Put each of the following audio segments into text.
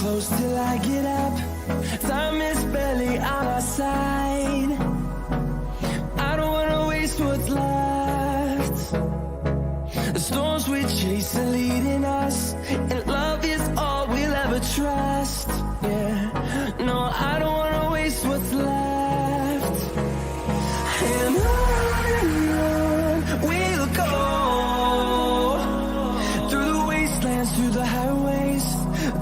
close till I get up. Time is barely on our side. I don't wanna waste what's left. The storms we chase are leading us, and love is all we'll ever trust. Yeah, no, I don't wanna waste what's left. And on we'll go, through the wastelands, through the highways,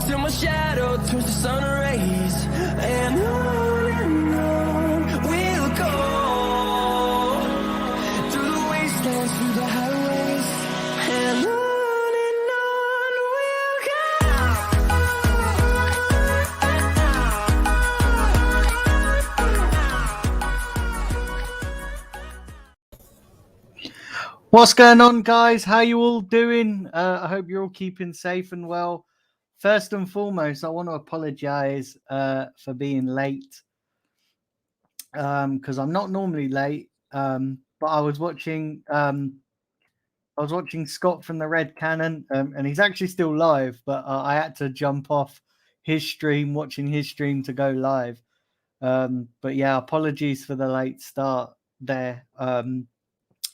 till my shadow turns to sun rays. And on we'll go, through the wastelands, through the highways, and on we'll go. What's going on, guys? How you all doing? I hope you're all keeping safe and well. First and foremost, I want to apologize for being late because I'm not normally late. But I was watching Scott from the Red Cannon, and he's actually still live. But I had to jump off his stream, watching his stream, to go live. But yeah, apologies for the late start there.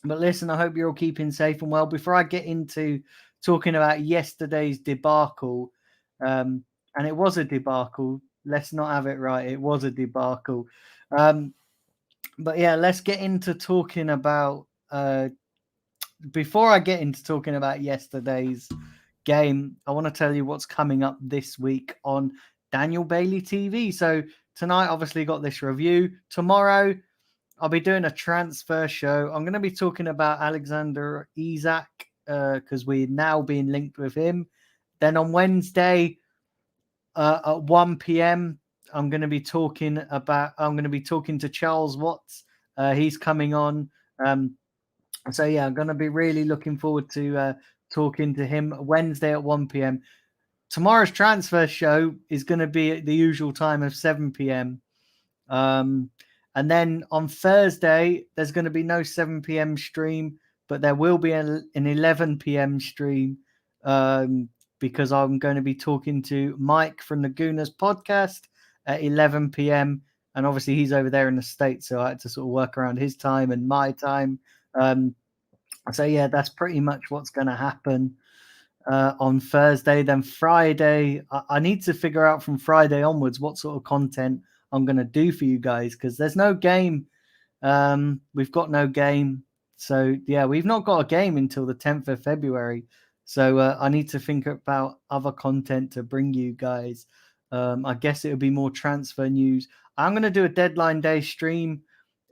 But listen, I hope you're all keeping safe and well. Before I get into talking about yesterday's debacle, and it was a debacle. Let's not have it right. It was a debacle. But yeah, let's get into talking about. Before I get into talking about yesterday's game, I want to tell you what's coming up this week on Daniel Bailey TV. So tonight, obviously, got this review. Tomorrow, I'll be doing a transfer show. I'm going to be talking about Alexander Isak because we're now being linked with him. Then on Wednesday at 1 p.m., I'm going to be talking to Charles Watts. He's coming on. So yeah, I'm going to be really looking forward to talking to him Wednesday at 1 p.m. Tomorrow's transfer show is going to be at the usual time of 7 p.m. And then on Thursday, there's going to be no 7 p.m. stream, but there will be an 11 p.m. stream because I'm going to be talking to Mike from the Gooners podcast at 11 p.m. And obviously, he's over there in the States, so I had to sort of work around his time and my time. So yeah, that's pretty much what's going to happen on Thursday. Then Friday, I need to figure out from Friday onwards what sort of content I'm going to do for you guys because there's no game. We've got no game. So, yeah, we've not got a game until the 10th of February. So, I need to think about other content to bring you guys. I guess it would be more transfer news. I'm going to do a deadline day stream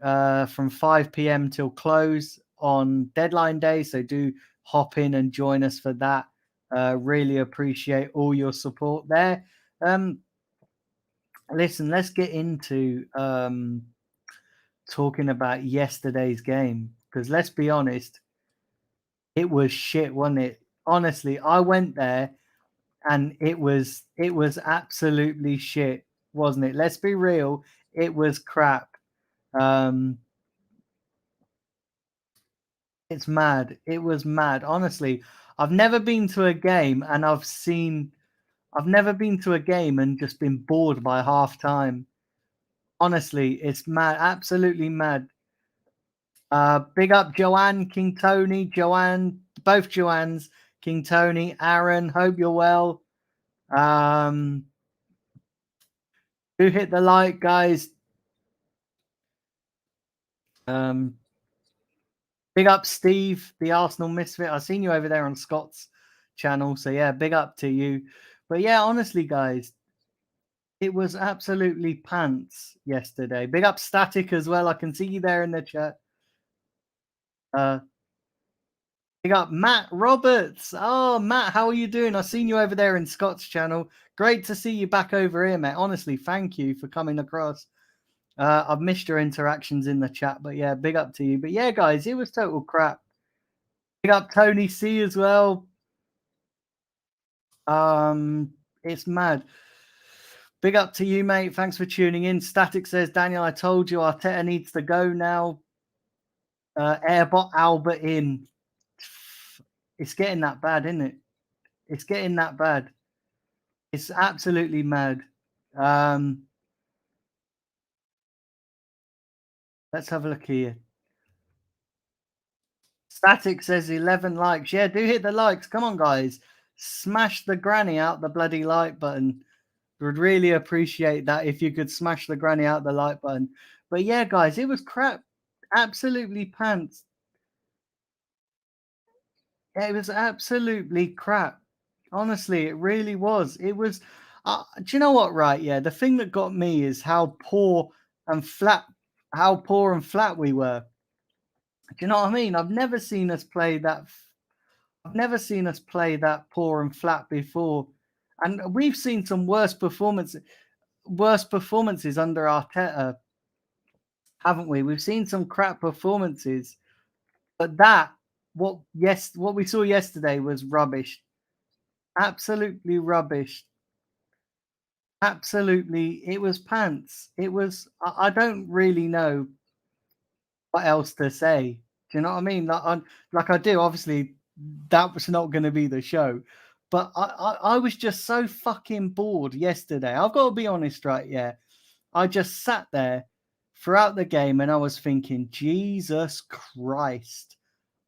from 5 p.m. till close on deadline day. So, do hop in and join us for that. Really appreciate all your support there. Listen, let's get into talking about yesterday's game because let's be honest, it was shit, wasn't it? Honestly, I went there and it was absolutely shit, wasn't it? Let's be real, it was crap. It's mad. It was mad. Honestly, I've never been to a game and I've never been to a game and just been bored by half time. Honestly, it's mad, absolutely mad. Big up Joanne, King Tony, Joanne, both Joannes, King Tony, Aaron. Hope you're well. Do hit the like, guys. Big up Steve, the Arsenal Misfit. I've seen you over there on Scott's channel, so yeah, big up to you. But yeah, honestly, guys, it was absolutely pants yesterday. Big up Static as well. I can see you there in the chat. Big up Matt Roberts. Oh, Matt, how are you doing? I've seen you over there in Scott's channel. Great to see you back over here, mate. Honestly, thank you for coming across. I've missed your interactions in the chat, but yeah, big up to you. But yeah, guys, it was total crap. Big up Tony C as well. It's mad. Big up to you, mate. Thanks for tuning in. Static says, Daniel, I told you Arteta needs to go now. Airbot Albert in. It's getting that bad, isn't it? It's getting that bad. It's absolutely mad. Um, let's have a look here. Static says 11 likes. Yeah, do hit the likes. Come on, guys. Smash the granny out the bloody like button. Would really appreciate that if you could smash the granny out the like button. But yeah, guys, it was crap. Absolutely pants. It was absolutely crap. Honestly, it really was. It was. Do you know what? Right? Yeah. The thing that got me is and flat, how poor and flat we were. Do you know what I mean? I've never seen us play that. I've never seen us play that poor and flat before, and we've seen some worse performances under Arteta, haven't we? We've seen some crap performances, but what we saw yesterday was rubbish. Absolutely rubbish. Absolutely, it was pants. It was. I don't really know what else to say. Do you know what I mean? Like I do. Obviously, that was not going to be the show, but I was just so fucking bored yesterday. I've got to be honest, right? Yeah, I just sat there throughout the game and I was thinking, Jesus Christ.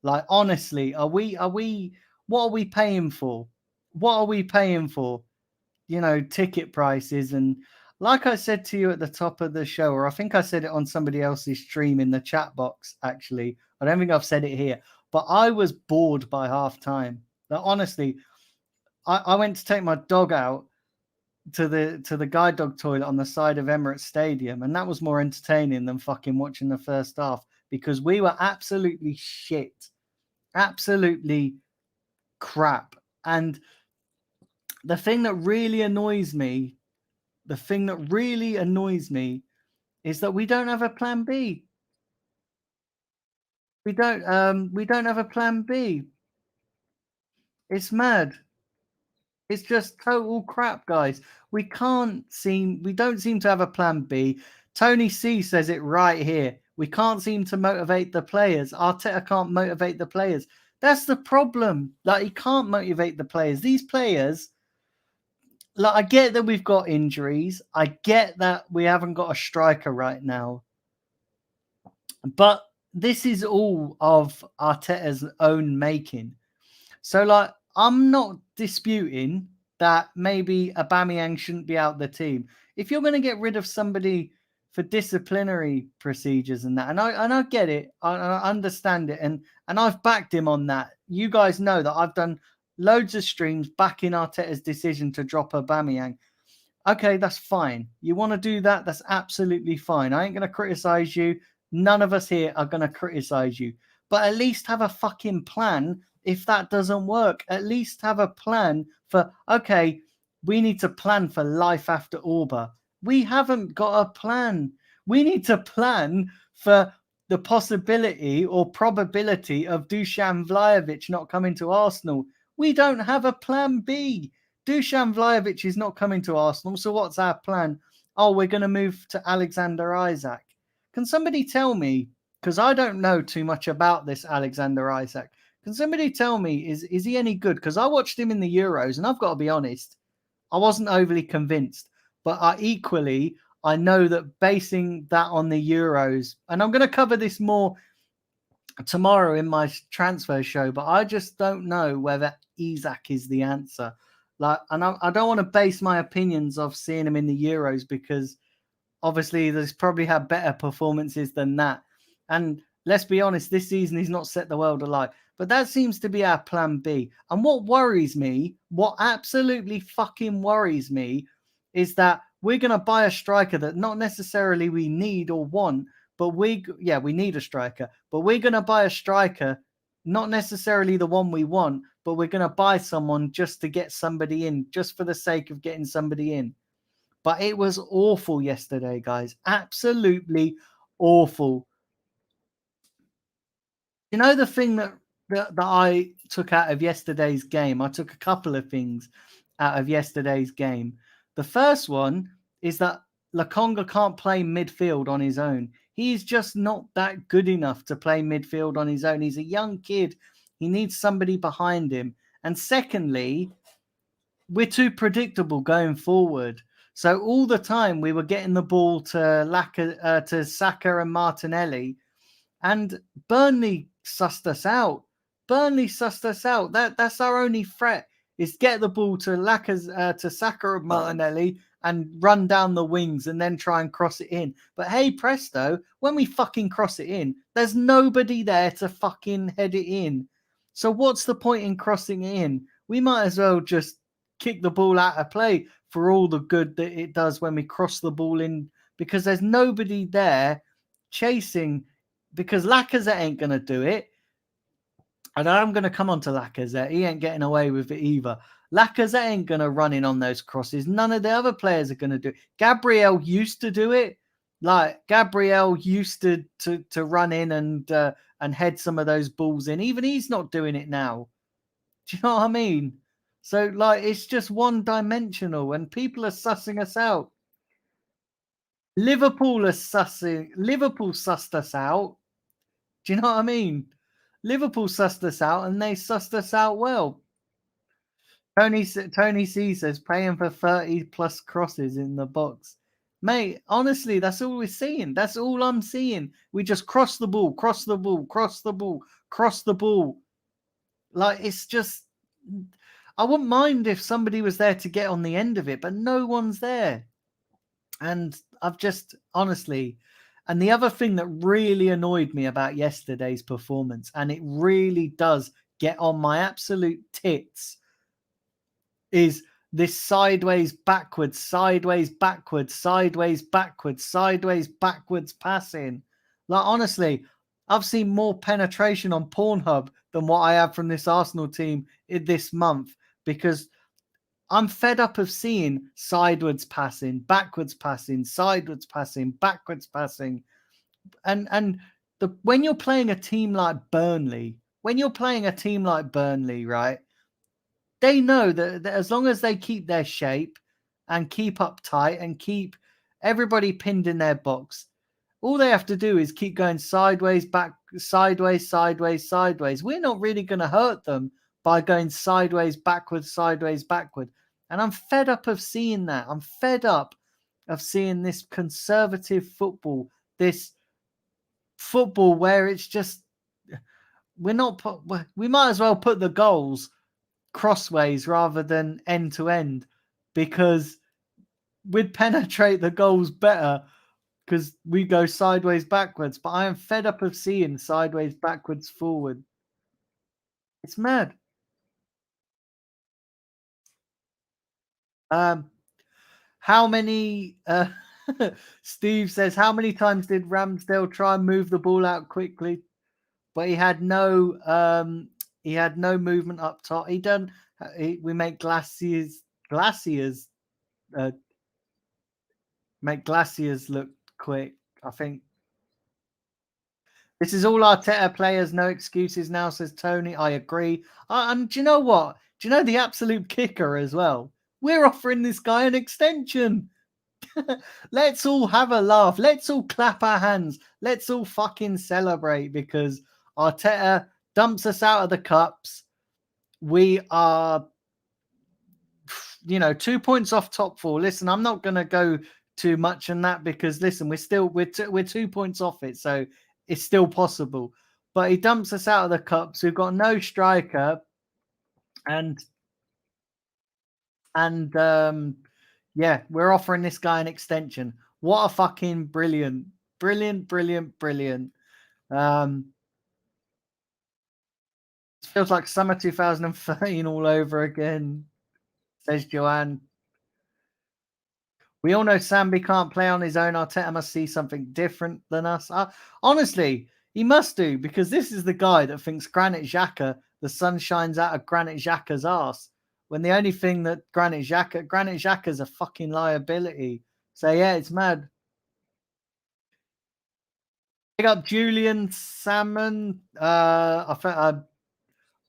Like, honestly, what are we paying for? What are we paying for? Ticket prices. And like I said to you at the top of the show, or I think I said it on somebody else's stream in the chat box, actually. I don't think I've said it here, but I was bored by half time. Like, honestly, I went to take my dog out to the guide dog toilet on the side of Emirates Stadium, and that was more entertaining than fucking watching the first half because we were absolutely shit, absolutely crap. And the thing that really annoys me, the thing that really annoys me is that we don't have a plan B. We don't have a plan B. It's mad. It's just total crap, guys. We don't seem to have a plan B. Tony C says it right here. We can't seem to motivate the players. Arteta can't motivate the players. That's the problem. Like, he can't motivate the players. These players, like, I get that we've got injuries. I get that we haven't got a striker right now. But this is all of Arteta's own making. So, like, I'm not disputing that maybe Aubameyang shouldn't be out the team. If you're going to get rid of somebody for disciplinary procedures and that, and I get it, I understand it, and I've backed him on that. You guys know that I've done loads of streams backing Arteta's decision to drop Aubameyang. Okay, that's fine. You want to do that? That's absolutely fine. I ain't going to criticize you. None of us here are going to criticize you. But at least have a fucking plan if that doesn't work. At least have a plan for, okay, we need to plan for life after Orba. We haven't got a plan. We need to plan for the possibility or probability of Dusan Vlahovic not coming to Arsenal. We don't have a plan B. Dusan Vlahovic is not coming to Arsenal, so what's our plan? Oh, we're going to move to Alexander Isak. Can somebody tell me, because I don't know too much about this Alexander Isak, can somebody tell me, is he any good? Because I watched him in the Euros, and I've got to be honest, I wasn't overly convinced. But I know that basing that on the Euros, and I'm going to cover this more tomorrow in my transfer show, but I just don't know whether Isak is the answer. Like, and I don't want to base my opinions of seeing him in the Euros because obviously there's probably had better performances than that. And let's be honest, this season he's not set the world alight. But that seems to be our plan B. And what worries me, what absolutely fucking worries me, is that we're going to buy a striker that not necessarily we need or want, but we need a striker, but we're going to buy a striker, not necessarily the one we want, but we're going to buy someone just to get somebody in, just for the sake of getting somebody in. But it was awful yesterday, guys. Absolutely awful. You know, the thing that I took out of yesterday's game, I took a couple of things out of yesterday's game. The first one is that Lokonga can't play midfield on his own. He's just not that good enough to play midfield on his own. He's a young kid. He needs somebody behind him. And secondly, we're too predictable going forward. So all the time we were getting the ball to Saka and Martinelli, and Burnley sussed us out. Burnley sussed us out. That's our only threat is get the ball to Saka and Martinelli and run down the wings and then try and cross it in. But hey, presto, when we fucking cross it in, there's nobody there to fucking head it in. So what's the point in crossing it in? We might as well just kick the ball out of play for all the good that it does when we cross the ball in, because there's nobody there chasing, because Lacazette ain't going to do it. And I'm going to come on to Lacazette. He ain't getting away with it either. Lacazette ain't going to run in on those crosses. None of the other players are going to do it. Gabriel used to do it. Like, Gabriel used to run in and head some of those balls in. Even he's not doing it now. Do you know what I mean? So, like, it's just one-dimensional, and people are sussing us out. Liverpool sussed us out. Do you know what I mean? Liverpool sussed us out, and they sussed us out well. Tony C says paying for 30 plus crosses in the box. Mate, honestly, that's all we're seeing. That's all I'm seeing. We just cross the ball, cross the ball, cross the ball, cross the ball. Like, it's just, I wouldn't mind if somebody was there to get on the end of it, but no one's there. And I've just, honestly, and the other thing that really annoyed me about yesterday's performance, and it really does get on my absolute tits, is this sideways, backwards, sideways, backwards, sideways, backwards, sideways, backwards passing. Like, honestly, I've seen more penetration on Pornhub than what I have from this Arsenal team in this month, because I'm fed up of seeing sideways passing, backwards passing, sideways passing, backwards passing. And when you're playing a team like Burnley, right, they know that as long as they keep their shape and keep up tight and keep everybody pinned in their box, all they have to do is keep going sideways, back, sideways, sideways, sideways. We're not really going to hurt them by going sideways, backwards, sideways, backward. And I'm fed up of seeing that. I'm fed up of seeing this conservative football, this football where it's just, we might as well put the goals crossways rather than end to end, because we'd penetrate the goals better because we go sideways backwards. But I am fed up of seeing sideways backwards forward. It's mad. How many Steve says, how many times did Ramsdale try and move the ball out quickly, but he had no movement up top? We make glaciers look quick. I think this is all Arteta players, no excuses now, says Tony. I agree. And do you know what? Do you know the absolute kicker as well? We're offering this guy an extension. Let's all have a laugh. Let's all clap our hands. Let's all fucking celebrate, because Arteta dumps us out of the cups. We are, 2 points off top four. Listen, I'm not going to go too much on that, because listen, we're 2 points off it, so it's still possible. But he dumps us out of the cups. We've got no striker, and yeah, we're offering this guy an extension. What a fucking brilliant. It feels like summer 2013 all over again, says Joanne. We all know Sambi can't play on his own. Arteta must see something different than us. Honestly, he must do, because this is the guy that thinks Granit Xhaka, the sun shines out of Granit Xhaka's ass, when the only thing that Granit Xhaka's a fucking liability. So yeah, it's mad. Pick up Julian Salmon.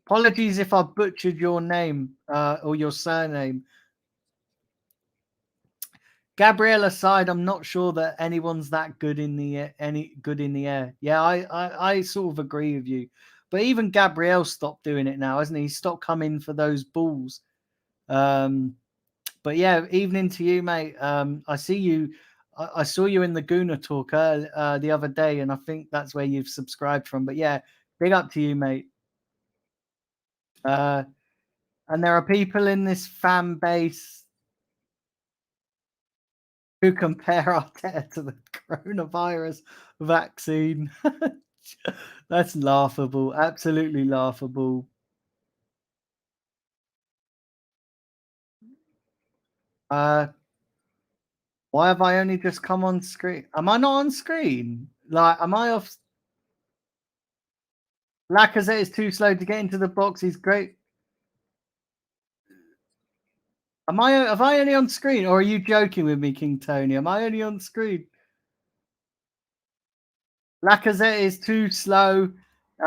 Apologies if I butchered your name or your surname. Gabriel aside, I'm not sure that anyone's that good in the air. Yeah, I sort of agree with you. But even Gabriel stopped doing it now, hasn't he? He stopped coming for those balls. Um, but yeah, evening to you, mate. I see you. I saw you in the Guna talk the other day, and I think that's where you've subscribed from. But yeah, big up to you, mate. Uh, and there are people in this fan base who compare Arteta to the coronavirus vaccine. That's laughable. Absolutely laughable. Uh, why have I only just come on screen? Am I not on screen? Like, am I off? Lacazette is too slow to get into the box. He's great. Am I? Have I only on screen, or are you joking with me, King Tony? Am I only on screen? Lacazette is too slow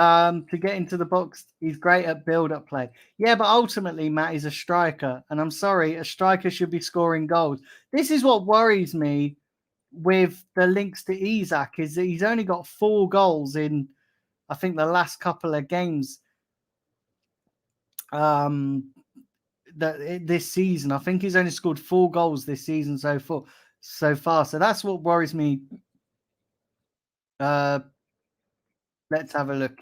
to get into the box. He's great at build-up play. Yeah, but ultimately, Matt is a striker, and I'm sorry, a striker should be scoring goals. This is what worries me with the links to Isak is that he's only got 4 goals in, I think, the last couple of games. This season, I think he's only scored 4 goals this season so far. So that's what worries me. Uh, let's have a look.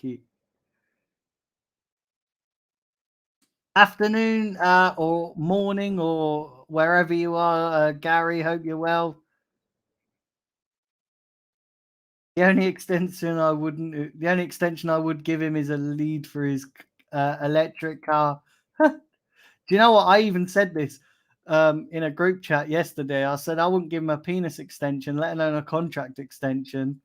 Afternoon or morning or wherever you are, Gary. Hope you're well. The only extension I would give him is a lead for his electric car. Do you know what? I even said this in a group chat yesterday. I said I wouldn't give him a penis extension, let alone a contract extension.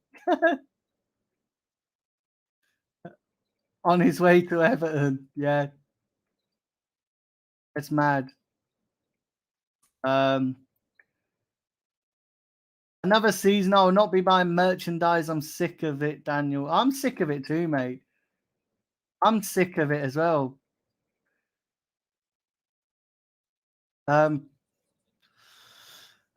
On his way to Everton. Yeah, it's mad. Um, Another season, I will not be buying merchandise. I'm sick of it, Daniel. I'm sick of it too, mate. I'm sick of it as well. Um,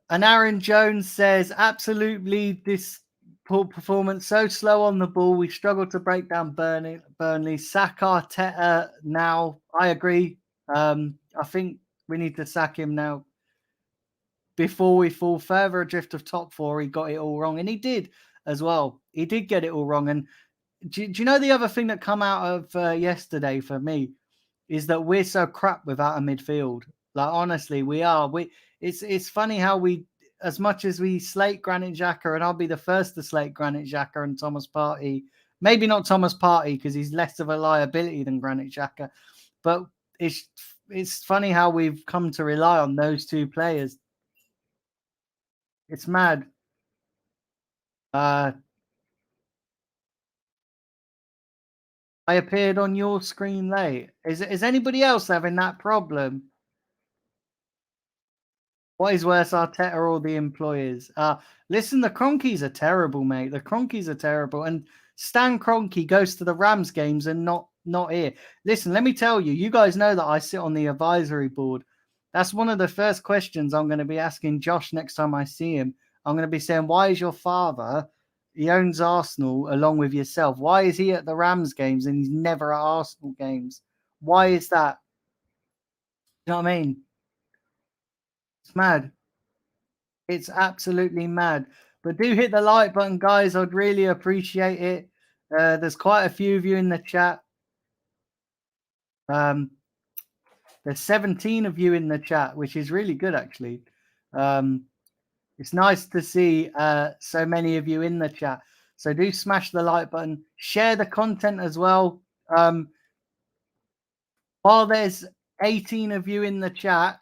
and Aaron Jones says, absolutely this poor performance, so slow on the ball. We struggle to break down Burnley. Sack Arteta now. I agree. I think we need to sack him now before we fall further adrift of top 4. He got it all wrong, and he did as well. He did get it all wrong. And do you know the other thing that come out of yesterday for me is that we're so crap without a midfield. Like honestly, we are. It's funny how we, as much as we slate Granit Xhaka, and I'll be the first to slate Granit Xhaka and Thomas Partey. Maybe not Thomas Partey because he's less of a liability than Granit Xhaka, but it's funny how we've come to rely on those 2 players. It's mad. I appeared on your screen late. Is anybody else having that problem? What is worse, Arteta or the employers? Listen, the Cronkies are terrible, mate. The Cronkies are terrible. And Stan Kroenke goes to the Rams games and not here. Listen, let me tell you, you guys know that I sit on the advisory board. That's one of the first questions I'm going to be asking Josh next time I see him. I'm going to be saying, why is your father, he owns Arsenal along with yourself, why is he at the Rams games and he's never at Arsenal games? Why is that? You know what I mean? It's mad. It's absolutely mad. But do hit the like button, guys. I'd really appreciate it. There's quite a few of you in the chat. Um, there's 17 of you in the chat, which is really good, actually. It's nice to see so many of you in the chat. So do smash the like button. Share the content as well. While there's 18 of you in the chat,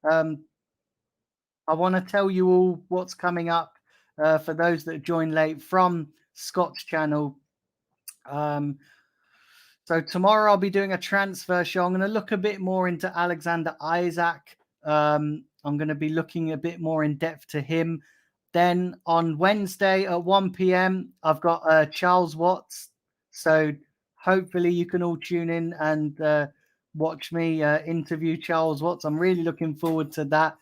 I want to tell you all what's coming up for those that join late from Scott's channel. So tomorrow I'll be doing a transfer show. I'm going to look a bit more into Alexander Isaac. I'm going to be looking a bit more in depth to him. Then on Wednesday at 1 p.m., I've got Charles Watts. So hopefully you can all tune in and watch me interview Charles Watts. I'm really looking forward to that.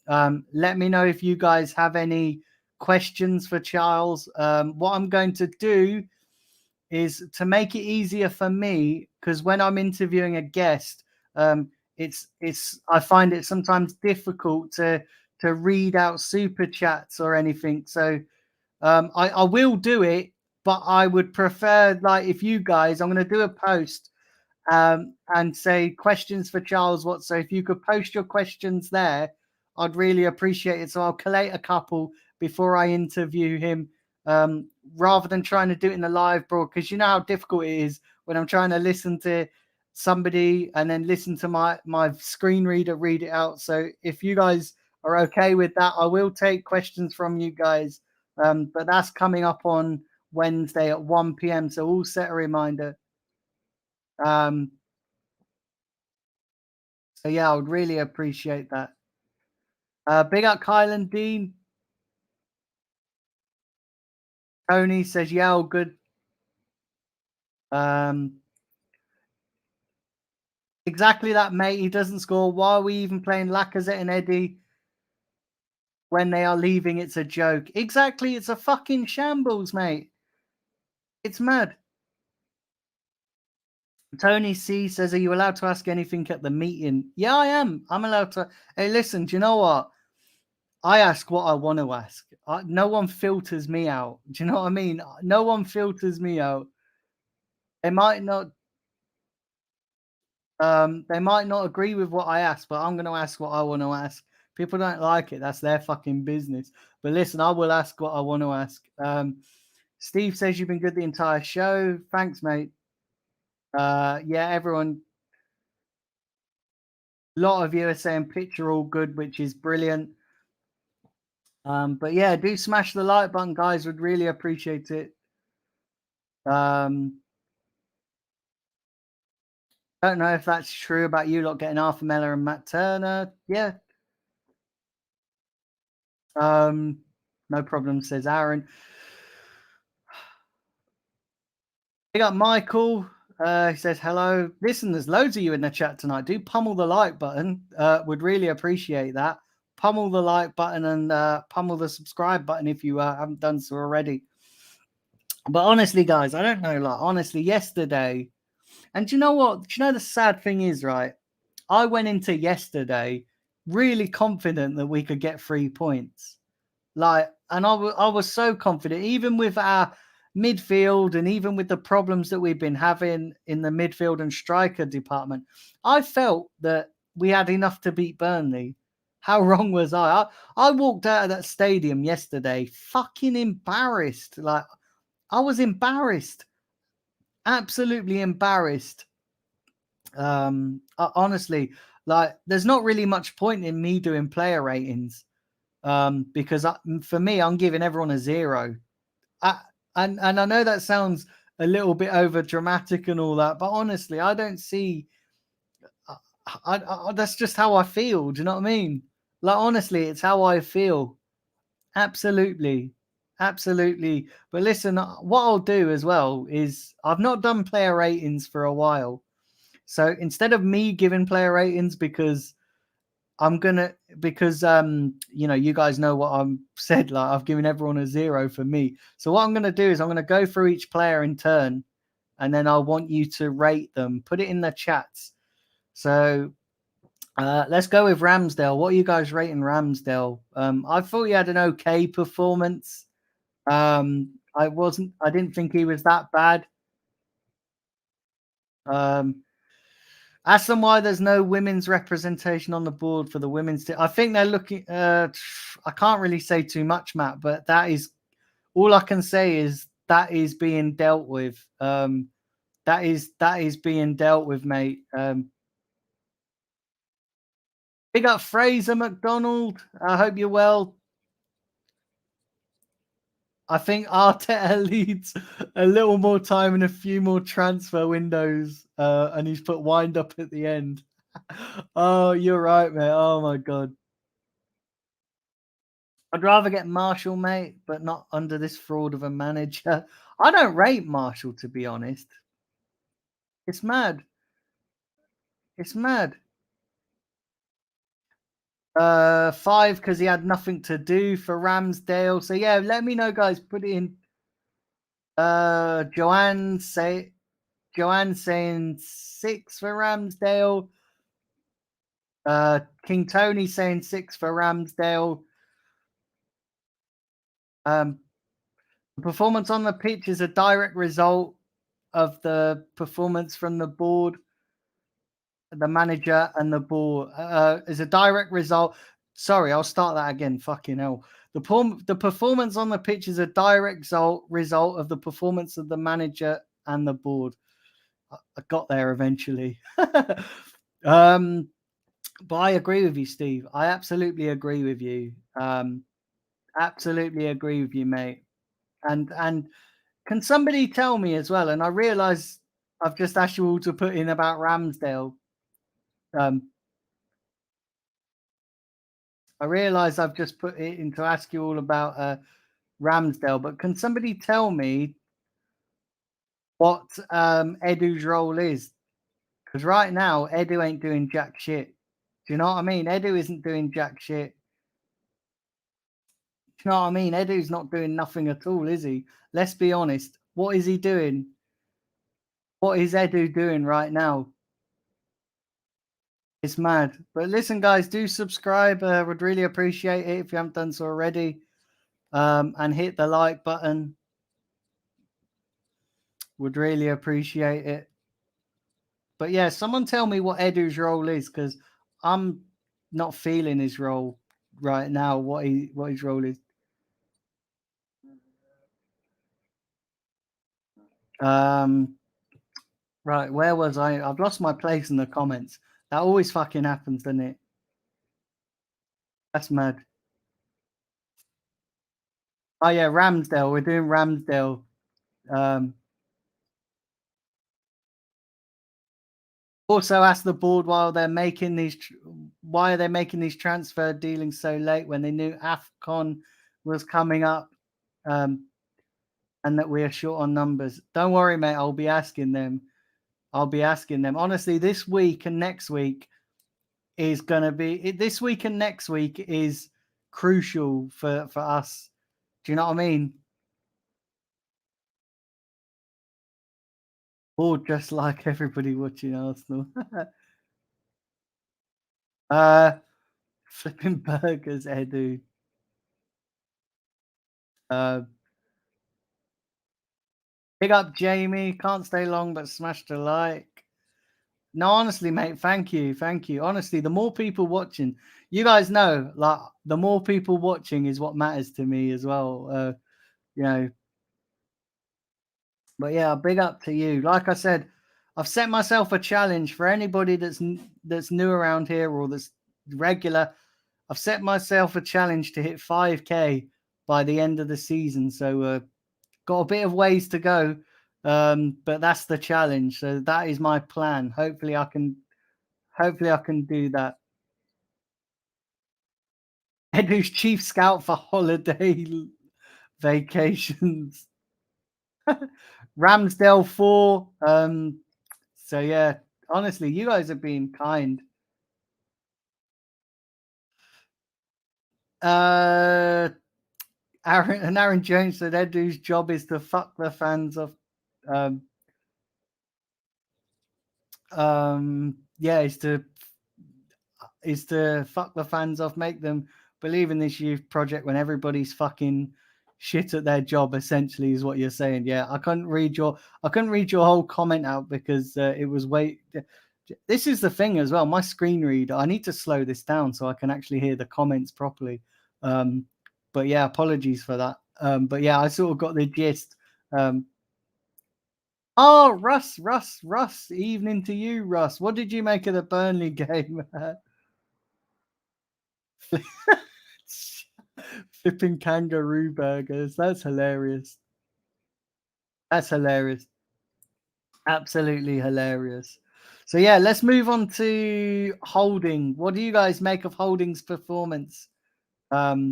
Let me know if you guys have any questions for Charles. What I'm going to do is to make it easier for me, because when I'm interviewing a guest, I find it sometimes difficult to read out super chats or anything. So I will do it, but I would prefer, like, if you guys, I'm going to do a post and say questions for Charles Watts. So if you could post your questions there, I'd really appreciate it. So I'll collate a couple before I interview him, rather than trying to do it in the live broadcast. Because you know how difficult it is when I'm trying to listen to somebody and then listen to my screen reader read it out. So if you guys are okay with that, I will take questions from you guys. But that's coming up on Wednesday at 1 p.m. So we'll set a reminder. So yeah, I would really appreciate that. Big up Kyle and Dean. Tony says, yeah, all good. Exactly that, mate. He doesn't score. Why are we even playing Lacazette and Eddie when they are leaving? It's a joke. Exactly. It's a fucking shambles, mate. It's mad. Tony C says, are you allowed to ask anything at the meeting? Yeah, I am. I'm allowed to. Hey, listen, do you know what? I ask what I want to ask. No one filters me out. Do you know what I mean? No one filters me out. They might not agree with what I ask, but I'm going to ask what I want to ask. People don't like it. That's their fucking business. But listen, I will ask what I want to ask. Steve says you've been good the entire show. Thanks, mate. Yeah, everyone. A lot of you are saying picture all good, which is brilliant. But yeah, do smash the like button, guys. Would really appreciate it. Don't know if that's true about you lot getting Arthur Miller and Matt Turner. Yeah. No problem, says Aaron. We got Michael. He says hello. Listen, there's loads of you in the chat tonight. Do pummel the like button. Would really appreciate that. Pummel the like button and pummel the subscribe button if you haven't done so already. But honestly, guys, I don't know. Like, honestly, yesterday, and do you know what? Do you know the sad thing is, right? I went into yesterday really confident that we could get 3 points. Like, and I was so confident, even with our midfield and even with the problems that we've been having in the midfield and striker department. I felt that we had enough to beat Burnley. How wrong was I? I walked out of that stadium yesterday fucking embarrassed. Like, I was embarrassed. Absolutely embarrassed. Honestly, like, there's not really much point in me doing player ratings. Because for me, I'm giving everyone a 0. And I know that sounds a little bit over dramatic and all that, but honestly, I don't see. That's just how I feel. Do you know what I mean? Like, honestly, it's how I feel. Absolutely, absolutely. But listen, what I'll do as well is I've not done player ratings for a while, so instead of me giving player ratings, because you guys know what I'm said, like, I've given everyone a 0 for me. So what I'm gonna do is I'm gonna go through each player in turn, and then I want you to rate them. Put it in the chats. So let's go with Ramsdale. What are you guys rating Ramsdale? I thought he had an okay performance. I didn't think he was that bad. Ask them why there's no women's representation on the board for the women's team. I think they're looking. I can't really say too much, Matt, but that is all I can say is that is being dealt with. That is being dealt with, mate. Big up Fraser McDonald. I hope you're well. I think Arteta needs a little more time and a few more transfer windows, and he's put wind up at the end. Oh, you're right, mate. Oh my god. I'd rather get Marshall, mate, but not under this fraud of a manager. I don't rate Marshall, to be honest. It's mad. It's mad. 5 because he had nothing to do for Ramsdale. So yeah, let me know, guys. Put it in. Joanne saying 6 for Ramsdale. King Tony saying 6 for Ramsdale. The performance on the pitch is a direct result of the performance from the board, the manager, and the board. Is a direct result. Sorry, I'll start that again. Fucking hell. The performance on the pitch is a direct result of the performance of the manager and the board. I got there eventually. But I agree with you, Steve. I absolutely agree with you. Absolutely agree with you, mate. And can somebody tell me as well? And I realise I've just asked you all to put in about Ramsdale. I realise I've just put it in to ask you all about Ramsdale, but can somebody tell me what Edu's role is? Because right now Edu ain't doing jack shit. Do you know what I mean? Edu isn't doing jack shit. Do you know what I mean? Edu's not doing nothing at all, is he? Let's be honest. What is he doing? What is Edu doing right now? It's mad. But listen, guys, do subscribe. Would really appreciate it if you haven't done so already. And hit the like button. Would really appreciate it. But yeah, someone tell me what Edu's role is, because I'm not feeling his role right now. What his role is. Right, where was I? I've lost my place in the comments. That always fucking happens, doesn't it? That's mad. Oh yeah, Ramsdale. We're doing Ramsdale. Also ask the board why are they making these transfer dealings so late when they knew AFCON was coming up, and that we are short on numbers. Don't worry, mate. I'll be asking them. Honestly, this week and next week is going to be. This week and next week is crucial for us. Do you know what I mean? Or just like everybody watching Arsenal. Flipping burgers, Edu. Big up Jamie. Can't stay long, but smash the like. No, honestly, mate, thank you. Honestly, the more people watching, you guys know, like the more people watching is what matters to me as well. You know. But yeah, big up to you. Like I said, I've set myself a challenge for anybody that's new around here or that's regular. I've set myself a challenge to hit 5K by the end of the season. So got a bit of ways to go, but that's the challenge. So that is my plan. Hopefully I can do that. Edu's chief scout for holiday vacations. Ramsdale 4. So yeah, honestly, you guys have been kind. Aaron Jones said Edu's job is to fuck the fans of yeah, is to fuck the fans off, make them believe in this youth project when everybody's fucking shit at their job, essentially is what you're saying. Yeah, I couldn't read your whole comment out because it was way. This is the thing as well. My screen reader, I need to slow this down so I can actually hear the comments properly. But yeah, apologies for that. But yeah, I sort of got the gist. Oh, Russ. Evening to you, Russ. What did you make of the Burnley game? Flipping kangaroo burgers. That's hilarious. Absolutely hilarious. So yeah, let's move on to Holding. What do you guys make of Holding's performance? Yeah,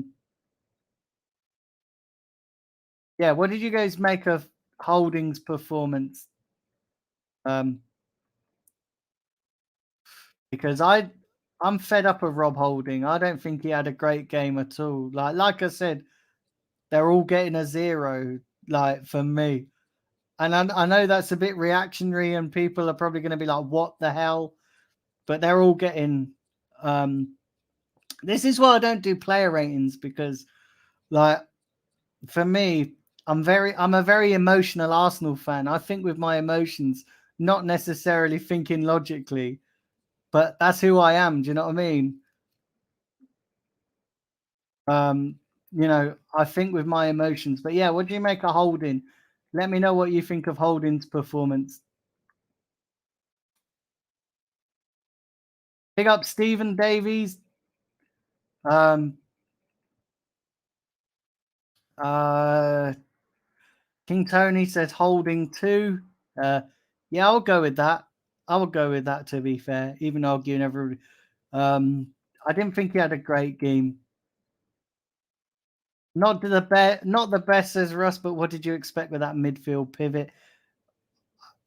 what did you guys make of Holding's performance? Because I'm fed up of Rob Holding. I don't think he had a great game at all. Like I said, they're all getting a 0, like for me. And I know that's a bit reactionary, and people are probably going to be like, "What the hell?" But they're all getting Um, this is why I don't do player ratings because, like, for me, I'm a very emotional Arsenal fan. I think with my emotions, not necessarily thinking logically, but that's who I am. Do you know what I mean? Um, I think with my emotions. But yeah, what do you make of Holding? Let me know what you think of Holding's performance. Pick up Stephen Davies. Um, uh, King Tony says Holding 2. Yeah, I'll go with that. I will go with that, to be fair, even arguing everybody. I didn't think he had a great game. Not the best, says Russ, but what did you expect with that midfield pivot?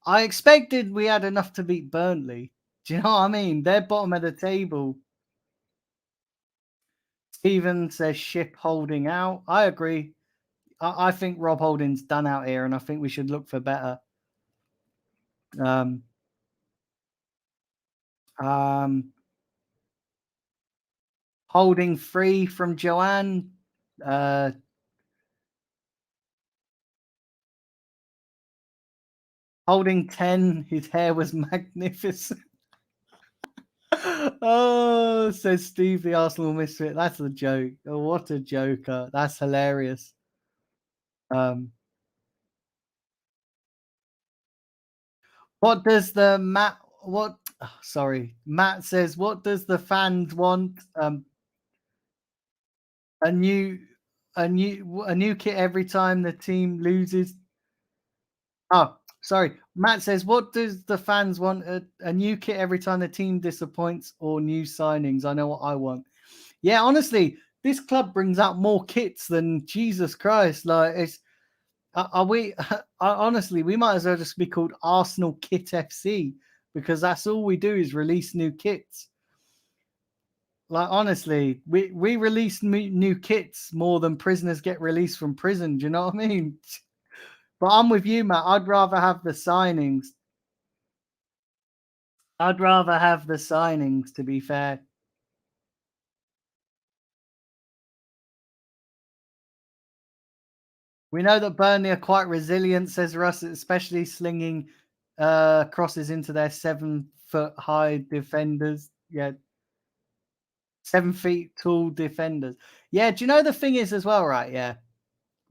I expected we had enough to beat Burnley. Do you know what I mean? They're bottom of the table. Steven says Ship Holding out. I agree. I think Rob Holding's done out here, and I think we should look for better. Um, um, Holding 3 from Joanne. Holding 10. His hair was magnificent. Oh, says Steve, the Arsenal misfit. That's a joke. Oh, what a joker. That's hilarious. What does the Matt what sorry, Matt says, what does the fans want? A new a new kit every time the team loses. Oh, sorry. Matt says, what does the fans want? A new kit every time the team disappoints or new signings? I know what I want. Yeah, honestly, this club brings out more kits than Jesus Christ. Like, it's are we? Honestly, we might as well just be called Arsenal Kit FC because that's all we do is release new kits. Like, honestly, we release new kits more than prisoners get released from prison. Do you know what I mean? But I'm with you, Matt. I'd rather have the signings. I'd rather have the signings, to be fair. We know that Burnley are quite resilient, says Russ, especially slinging crosses into their 7 foot high defenders. Yeah, 7 feet tall defenders. Yeah, do you know the thing is as well, right? Yeah,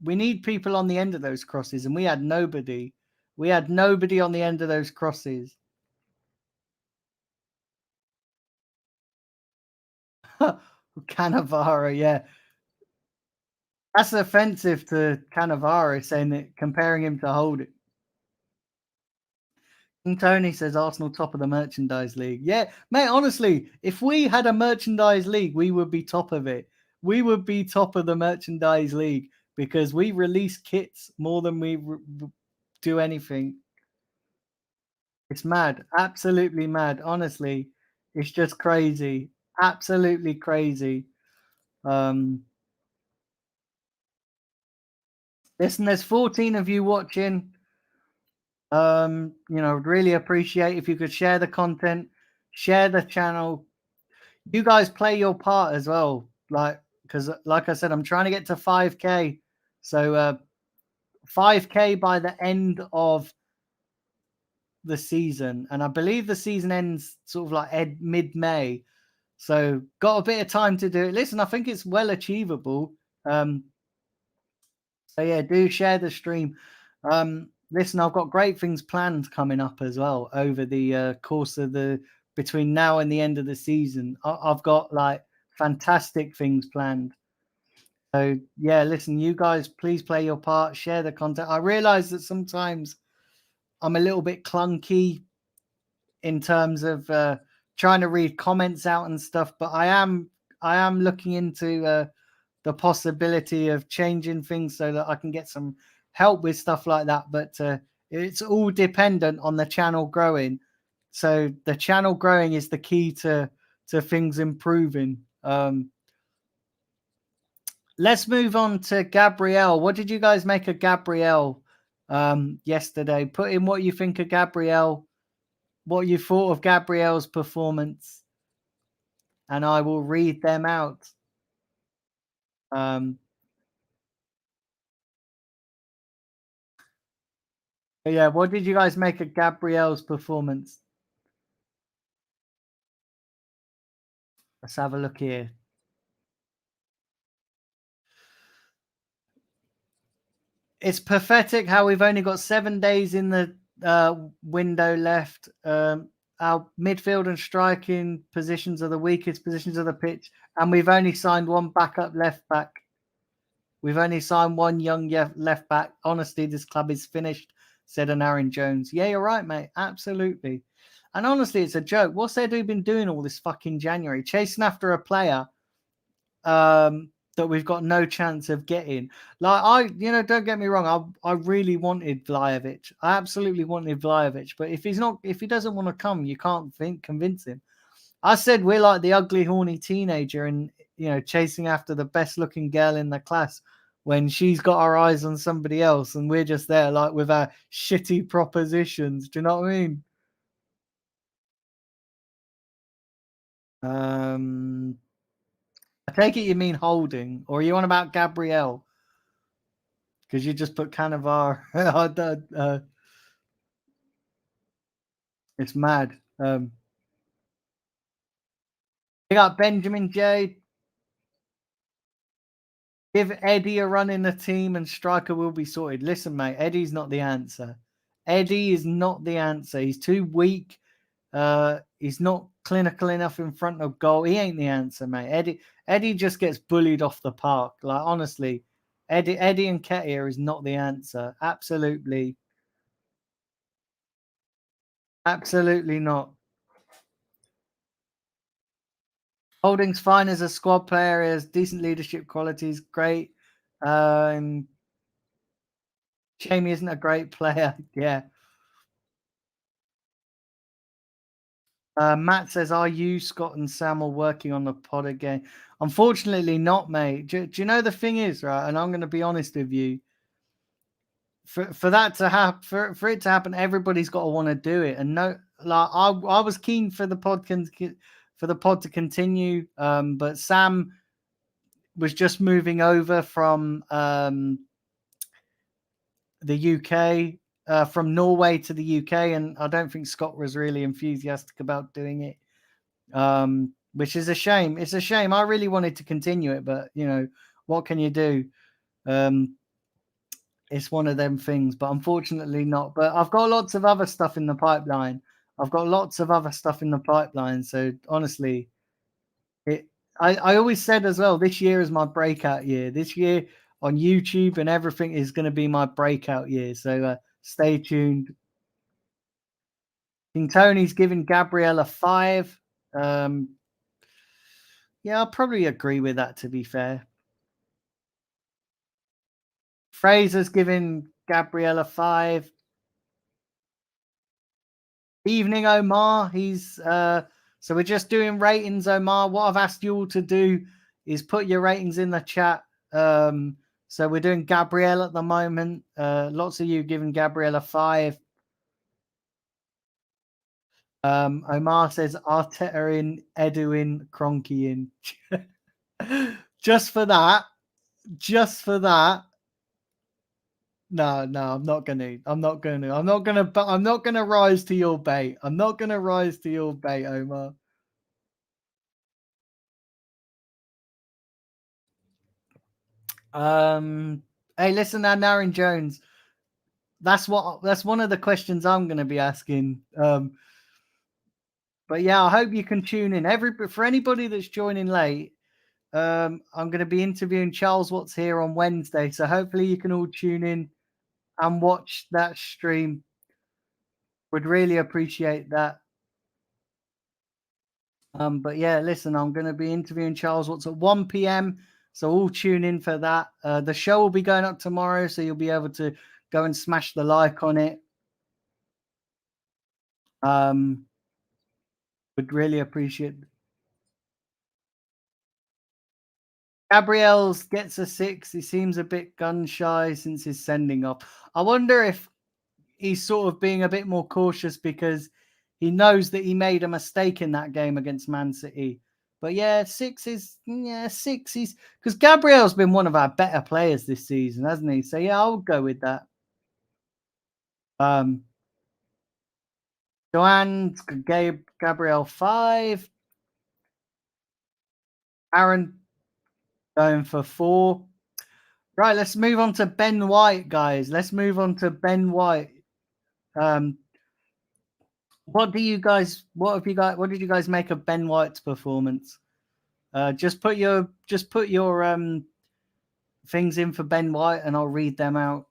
we need people on the end of those crosses, and we had nobody. We had nobody on the end of those crosses. Cannavaro, yeah. That's offensive to Cannavaro saying that comparing him to Holding. And Tony says Arsenal top of the merchandise league. Yeah, mate, honestly, if we had a merchandise league, we would be top of it. We would be top of the merchandise league because we release kits more than we do anything. It's mad. Absolutely mad. Honestly, it's just crazy. Absolutely crazy. Um, Listen, there's 14 of you watching. Really appreciate if you could share the content, share the channel. You guys play your part as well. Because like I said, I'm trying to get to 5K. So 5K by the end of the season. And I believe the season ends sort of like mid-May. So got a bit of time to do it. Listen, I think it's well achievable. So yeah, do share the stream. Listen, I've got great things planned coming up as well over the course of the between now and the end of the season. I've got like fantastic things planned. So yeah, listen, you guys, please play your part, share the content. I realize that sometimes I'm a little bit clunky in terms of trying to read comments out and stuff, but I am looking into the possibility of changing things so that I can get some help with stuff like that. But it's all dependent on the channel growing. So the channel growing is the key to things improving. Let's move on to Gabrielle. What did you guys make of Gabrielle yesterday? Put in what you think of Gabrielle, what you thought of Gabrielle's performance. and I will read them out. Um, but yeah, what did you guys make of Gabrielle's performance? Let's have a look here. It's pathetic how we've only got 7 days in the window left. Our midfield and striking positions are the weakest positions of the pitch, and we've only signed one backup left back. We've only signed one young left back. Honestly, this club is finished, said an Aaron Jones. Yeah, you're right, mate. Absolutely. And honestly, it's a joke. What's Edu been doing all this fucking January? Chasing after a player that we've got no chance of getting. Like, don't get me wrong, I really wanted Vlahovic. I absolutely wanted Vlahovic, but if he doesn't want to come, you can't convince him. I said we're like the ugly, horny teenager and chasing after the best looking girl in the class when she's got her eyes on somebody else and we're just there like with our shitty propositions. Do you know what I mean? I take it you mean Holding, or are you on about Gabrielle? Because you just put Cannavaro. It's mad. You got Benjamin J. Give Eddie a run in the team and striker will be sorted. Listen, mate, Eddie's not the answer. Eddie is not the answer. He's too weak. He's not clinical enough in front of goal. He ain't the answer, mate. Eddie just gets bullied off the park. Like, honestly, Eddie and Ketia is not the answer. Absolutely. Absolutely not. Holding's fine as a squad player. He has decent leadership qualities. Great. Jamie isn't a great player. Yeah. Matt says, "Are you, Scott, and Sam are working on the pod again?" Unfortunately, not, mate. Do you know the thing is, right? And I'm going to be honest with you. For that to happen, for it to happen, everybody's got to want to do it. And no, like I was keen for the pod to continue, but Sam was just moving over from the UK, from Norway to the UK, and I don't think Scott was really enthusiastic about doing it, which is a shame. It's a shame. I really wanted to continue it, but what can you do? It's one of them things, but unfortunately not. But I've got lots of other stuff in the pipeline. So honestly, I always said as well, this year is my breakout year. This year on YouTube and everything is going to be my breakout year. So stay tuned. King Tony's giving Gabrielle a 5. Yeah, I'll probably agree with that, to be fair. Fraser's giving Gabrielle a 5. Evening, Omar. So we're just doing ratings, Omar. What I've asked you all to do is put your ratings in the chat. So we're doing Gabrielle at the moment. Lots of you giving Gabrielle a 5. Omar says Arteta in, Edu in, Kroenke in. Just for that. No, I'm not gonna rise to your bait. Omar. Hey, listen now, Aaron Jones. That's one of the questions I'm gonna be asking. But yeah, I hope you can tune in. For anybody that's joining late, I'm going to be interviewing Charles Watts here on Wednesday, so hopefully you can all tune in and watch that stream. Would really appreciate that. But yeah, listen, I'm going to be interviewing Charles Watts at 1 p.m. So all tune in for that. The show will be going up tomorrow, so you'll be able to go and smash the like on it. Would really appreciate. Gabriel's gets a 6. He seems a bit gun shy since his sending off. I wonder if he's sort of being a bit more cautious because he knows that he made a mistake in that game against Man City. But yeah, six. He's because Gabriel's been one of our better players this season, hasn't he? So yeah, I'll go with that. Um, Joanne Gabriel 5. Aaron going for 4. Right, let's move on to Ben White, guys. Let's move on to Ben White. What did you guys make of Ben White's performance? Just put your things in for Ben White and I'll read them out.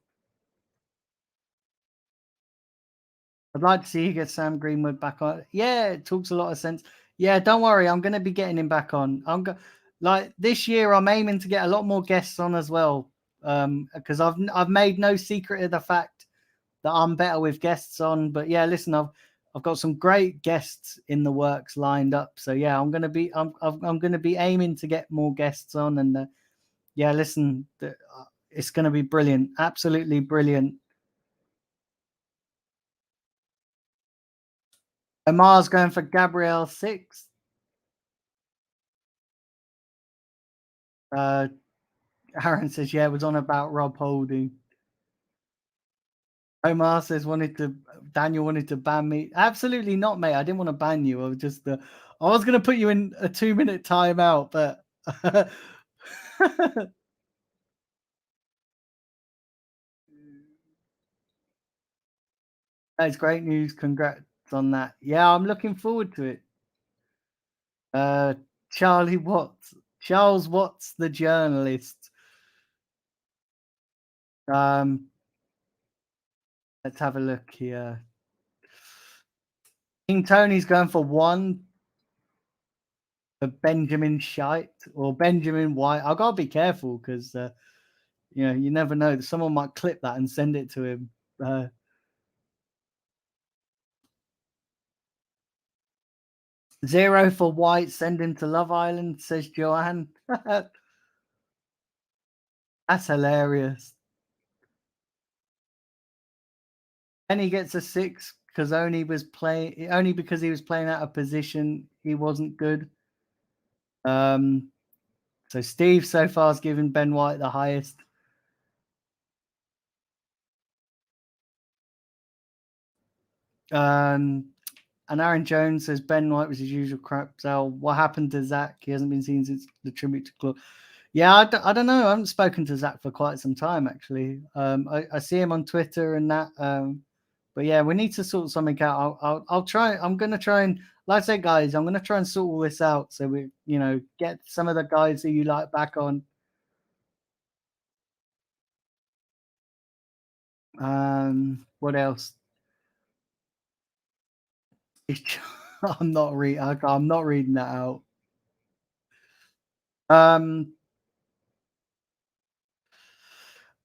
I'd like to see you get Sam Greenwood back on. Yeah, it talks a lot of sense. Yeah, don't worry, I'm going to be getting him back on. Like this year, I'm aiming to get a lot more guests on as well. Because I've made no secret of the fact that I'm better with guests on. But yeah, listen, I've got some great guests in the works lined up. So yeah, I'm gonna be aiming to get more guests on. And yeah, listen, it's gonna be brilliant, absolutely brilliant. Omar's going for Gabriel 6. Uh, Aaron says, yeah, it was on about Rob Holding. Omar says Daniel wanted to ban me. Absolutely not, mate. I didn't want to ban you. I was just I was going to put you in a 2-minute timeout, but that's great news. Congrats on that. Yeah, I'm looking forward to it. Uh, Charles Watts, the journalist. Let's have a look here. King Tony's going for 1 for Benjamin Shite or Benjamin White. I've got to be careful because you never know. Someone might clip that and send it to him. 0 for White. Send him to Love Island, says Joanne. That's hilarious. And he gets a 6 because only because he was playing out of position. He wasn't good. So Steve so far has given Ben White the highest. And Aaron Jones says Ben White was his usual crap. So what happened to Zach? He hasn't been seen since the tribute to club. Yeah, I don't know. I haven't spoken to Zach for quite some time, actually. I see him on Twitter and that. But yeah, we need to sort something out. I'll try. I'm going to try and, like I said, guys, I'm going to try and sort all this out. So we, get some of the guys who you like back on. What else? I'm not reading that out.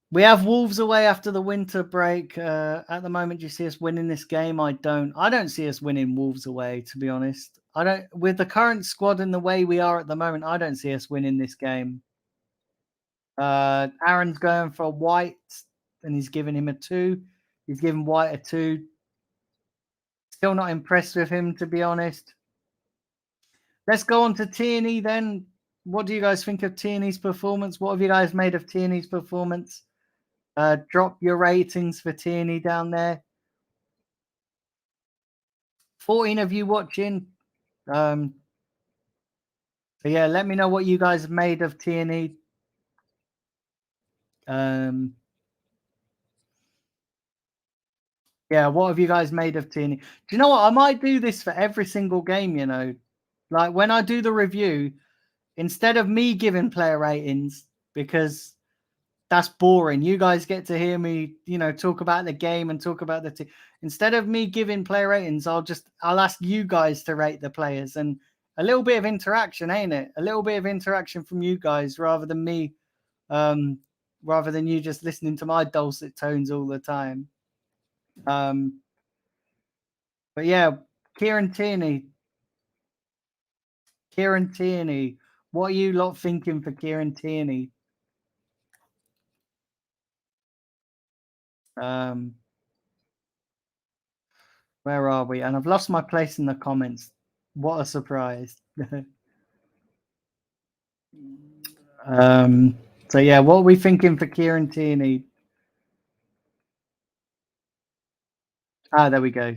We have Wolves away after the winter break. At the moment, do you see us winning this game? I don't see us winning Wolves away, to be honest. I don't, with the current squad and the way we are at the moment, I don't see us winning this game. Aaron's going for White and he's giving him a 2. He's given White a 2. Still not impressed with him, to be honest. Let's go on to Tierney then. What do you guys think of Tierney's performance? What have you guys made of Tierney's performance? Drop your ratings for Tierney down there. 14 of you watching. So yeah, let me know what you guys have made of Tierney. Yeah, what have you guys made of Tierney? Do you know what? I might do this for every single game, Like when I do the review, instead of me giving player ratings, because that's boring. You guys get to hear me, talk about the game and talk about the team. Instead of me giving player ratings, I'll ask you guys to rate the players, and a little bit of interaction, ain't it? A little bit of interaction from you guys rather than me, rather than you just listening to my dulcet tones all the time. But yeah, Kieran Tierney, what are you lot thinking for Kieran Tierney? Where are we? And I've lost my place in the comments. What a surprise. Um, so yeah, what are we thinking for Kieran Tierney? Ah, there we go.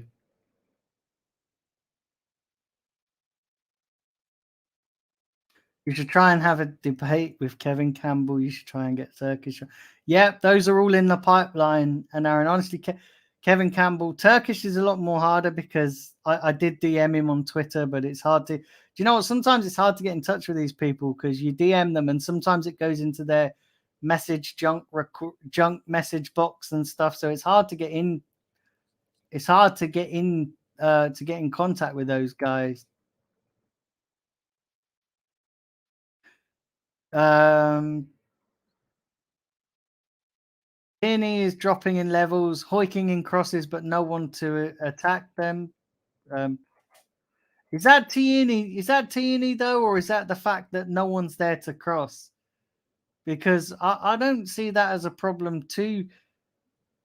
You should try and have a debate with Kevin Campbell. You should try and get Turkish. Yeah, those are all in the pipeline. And Aaron, honestly, Kevin Campbell, Turkish is a lot more harder because I did DM him on Twitter, but it's hard to. Do you know what? Sometimes it's hard to get in touch with these people because you DM them and sometimes it goes into their message junk message box and stuff. So it's hard to get in. It's hard to get in contact with those guys. Um, Tierney is dropping in levels, hoiking in crosses, but no one to attack them. Um, is that Tierney? Is that Tierney though, or is that the fact that no one's there to cross? Because I don't see that as a problem to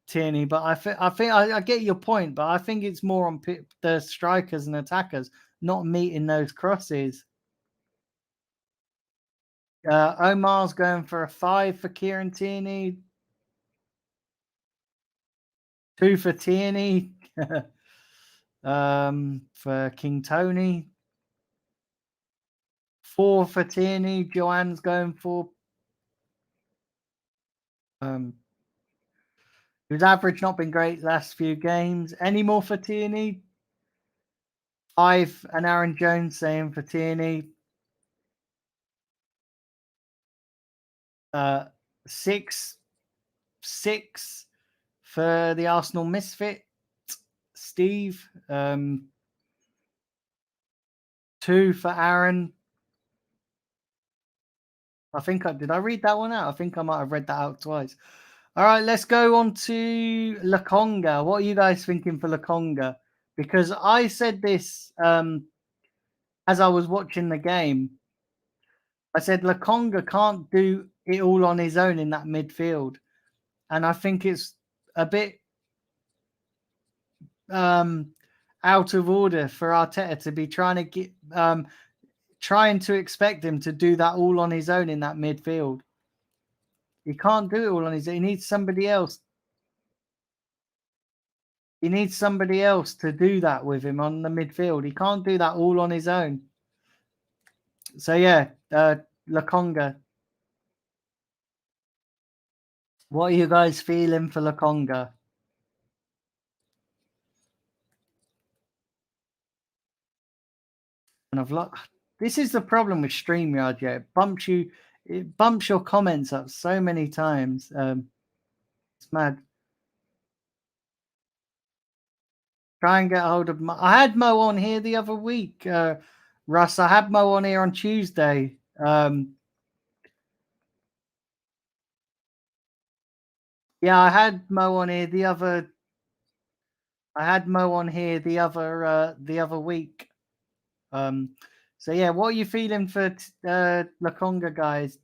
Tierney, but I get your point, but I think it's more on the strikers and attackers not meeting those crosses. Omar's going for a 5 for Kieran Tierney, 2 for Tierney, for King Tony, 4 for Tierney. Joanne's going for. His average not been great last few games. Any more for Tierney? 5, and Aaron Jones saying for Tierney. 6 for the Arsenal misfit, Steve. 2 for Aaron. I think did I read that one out? I think I might have read that out twice. All right, let's go on to Lakonga. What are you guys thinking for Lakonga? Because I said this as I was watching the game. I said Lakonga can't do it all on his own in that midfield. And I think it's a bit out of order for Arteta to be trying to expect him to do that all on his own in that midfield. He can't do it all on his own. He needs somebody else. He needs somebody else to do that with him on the midfield. He can't do that all on his own. So yeah, Lakonga. What are you guys feeling for Lakonga? And this is the problem with StreamYard, yeah. It bumps your comments up so many times. It's mad. Try and get hold of I had Mo on here the other week. Russ, I had Mo on here on Tuesday. Yeah, I had Mo on here the other week. So yeah, what are you feeling for Lakonga, guys?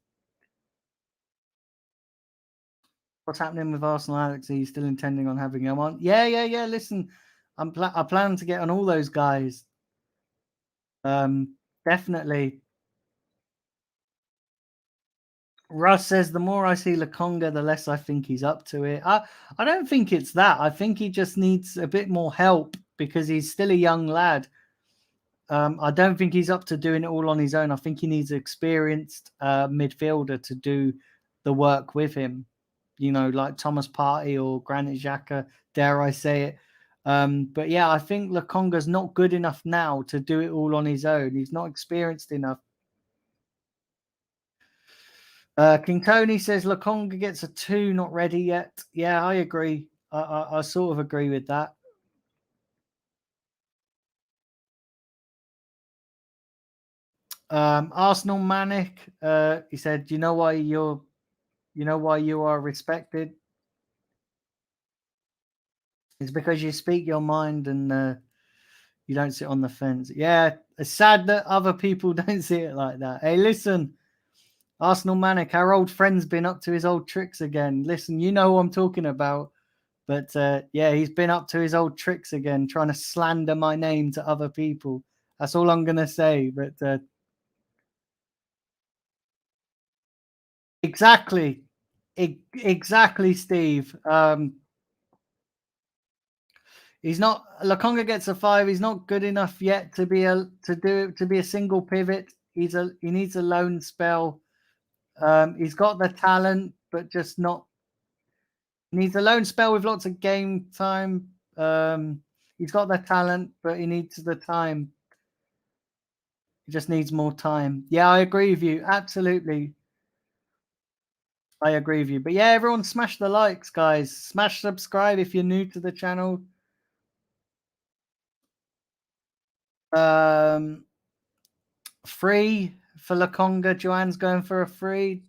What's happening with Arsenal, Alex? Are you still intending on having him on? Yeah. Listen, I plan to get on all those guys. Definitely. Russ says the more I see Lakonga, the less I think he's up to it. I don't think it's that. I think he just needs a bit more help because he's still a young lad. I don't think he's up to doing it all on his own. I think he needs an experienced midfielder to do the work with him. You know, like Thomas Partey or Granit Xhaka, dare I say it. But yeah, I think Lakonga's not good enough now to do it all on his own. He's not experienced enough. King Tony says Lakonga gets a 2, not ready yet. Yeah, I agree. I sort of agree with that. Arsenal Manic, he said, you know why you are respected? It's because you speak your mind and you don't sit on the fence. Yeah, it's sad that other people don't see it like that. Hey, listen, Arsenal Manic, our old friend's been up to his old tricks again. Listen, you know what I'm talking about. But yeah, he's been up to his old tricks again, trying to slander my name to other people. That's all I'm going to say. But Exactly. Exactly, Steve. He's not. Lakonga gets a 5. He's not good enough yet to be a single pivot. He needs a loan spell. He's got the talent, but just not. He needs a loan spell with lots of game time. He's got the talent, but he needs the time. He just needs more time. Yeah, I agree with you. Absolutely. I agree with you. But yeah, everyone smash the likes, guys. Smash subscribe if you're new to the channel. Um, Free for Lakonga. Joanne's going for a free.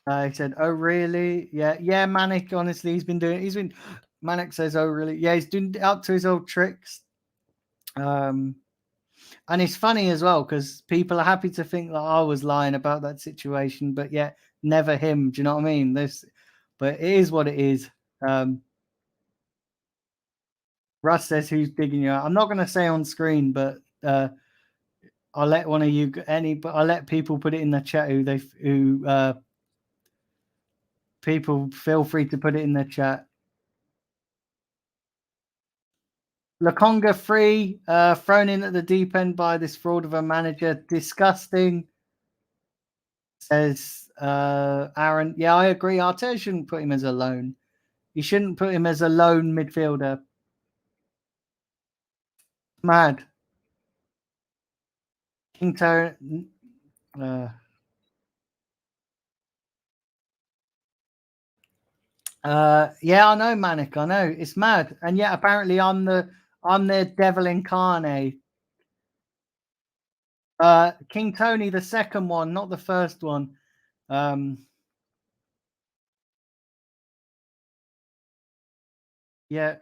He said, "Oh really? Yeah, yeah." Manic, honestly, he's been doing. He's been. Manic says, "Oh really? Yeah, he's doing up to his old tricks." And it's funny as well because people are happy to think that I was lying about that situation, but yet never him. Do you know what I mean? But it is what it is. Russ says, "Who's digging you out?" I'm not going to say on screen, but I'll let one of you but I'll let people put it in the chat who people feel free to put it in the chat. Lakonga free, thrown in at the deep end by this fraud of a manager. Disgusting, says Aaron. Yeah, I agree. Arteta shouldn't put him as a loan. He shouldn't put him as a lone midfielder. Mad. King Tone. Yeah, I know, Manic. I know it's mad, and yet apparently I'm the devil incarnate. King Tony, the second one, not the first one. Yeah,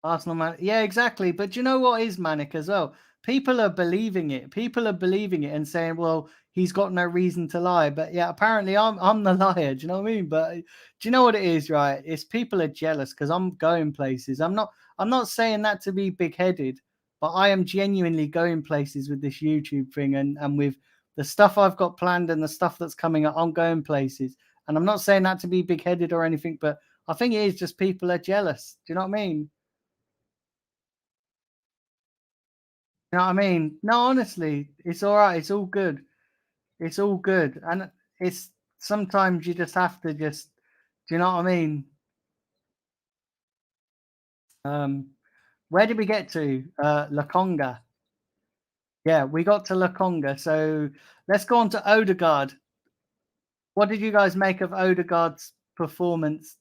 Arsenal man. Yeah, exactly. But do you know what is manic as well? People are believing it. People are believing it and saying, "Well, he's got no reason to lie." But yeah, apparently I'm the liar. Do you know what I mean? But do you know what it is? Right? It's people are jealous because I'm going places. I'm not saying that to be big headed, but I am genuinely going places with this YouTube thing and with the stuff I've got planned and the stuff that's coming up. I'm going places, and I'm not saying that to be big headed or anything, but I think it is just people are jealous. Do you know what I mean? You know what I mean? No, honestly, it's all right. It's all good. It's all good. And it's sometimes you just have to just, do you know what I mean? Um, where did we get to? Lakonga. Yeah, we got to Lakonga. So let's go on to Odegaard. What did you guys make of Odegaard's performance?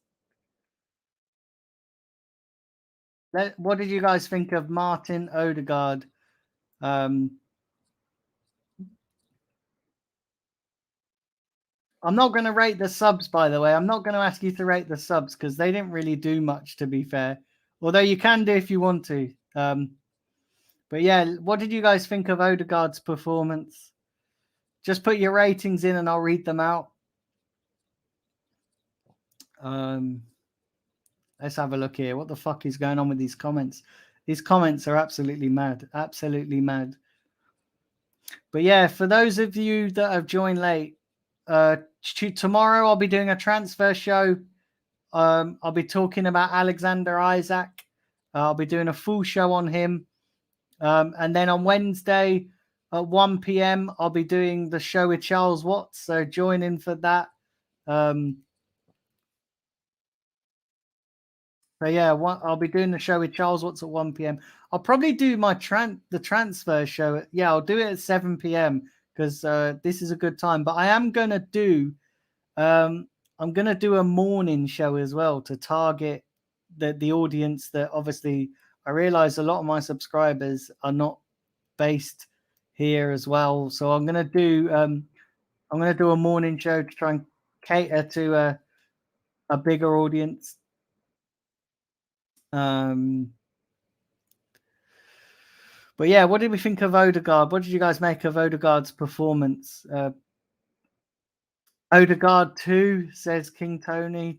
What did you guys think of Martin Odegaard? Um, I'm not going to rate the subs, by the way. I'm not going to ask you to rate the subs because they didn't really do much, to be fair. Although you can do if you want to. But yeah, what did you guys think of Odegaard's performance? Just put your ratings in and I'll read them out. Let's have a look here. What the fuck is going on with these comments? These comments are absolutely mad. Absolutely mad. But yeah, for those of you that have joined late, tomorrow I'll be doing a transfer show. I'll be talking about Alexander Isaac. I'll be doing a full show on him. And then on Wednesday at 1 p.m., I'll be doing the show with Charles Watts. So join in for that. So yeah, I'll be doing the show with Charles Watts at 1 p.m. I'll probably do the transfer show. I'll do it at 7 p.m. because this is a good time. But I am gonna do I'm gonna do a morning show as well to target the audience that obviously I realize a lot of my subscribers are not based here as well. So I'm gonna do a morning show to try and cater to a bigger audience. But yeah, what did we think of Odegaard? What did you guys make of Odegaard's performance? Odegaard 2, says King Tony.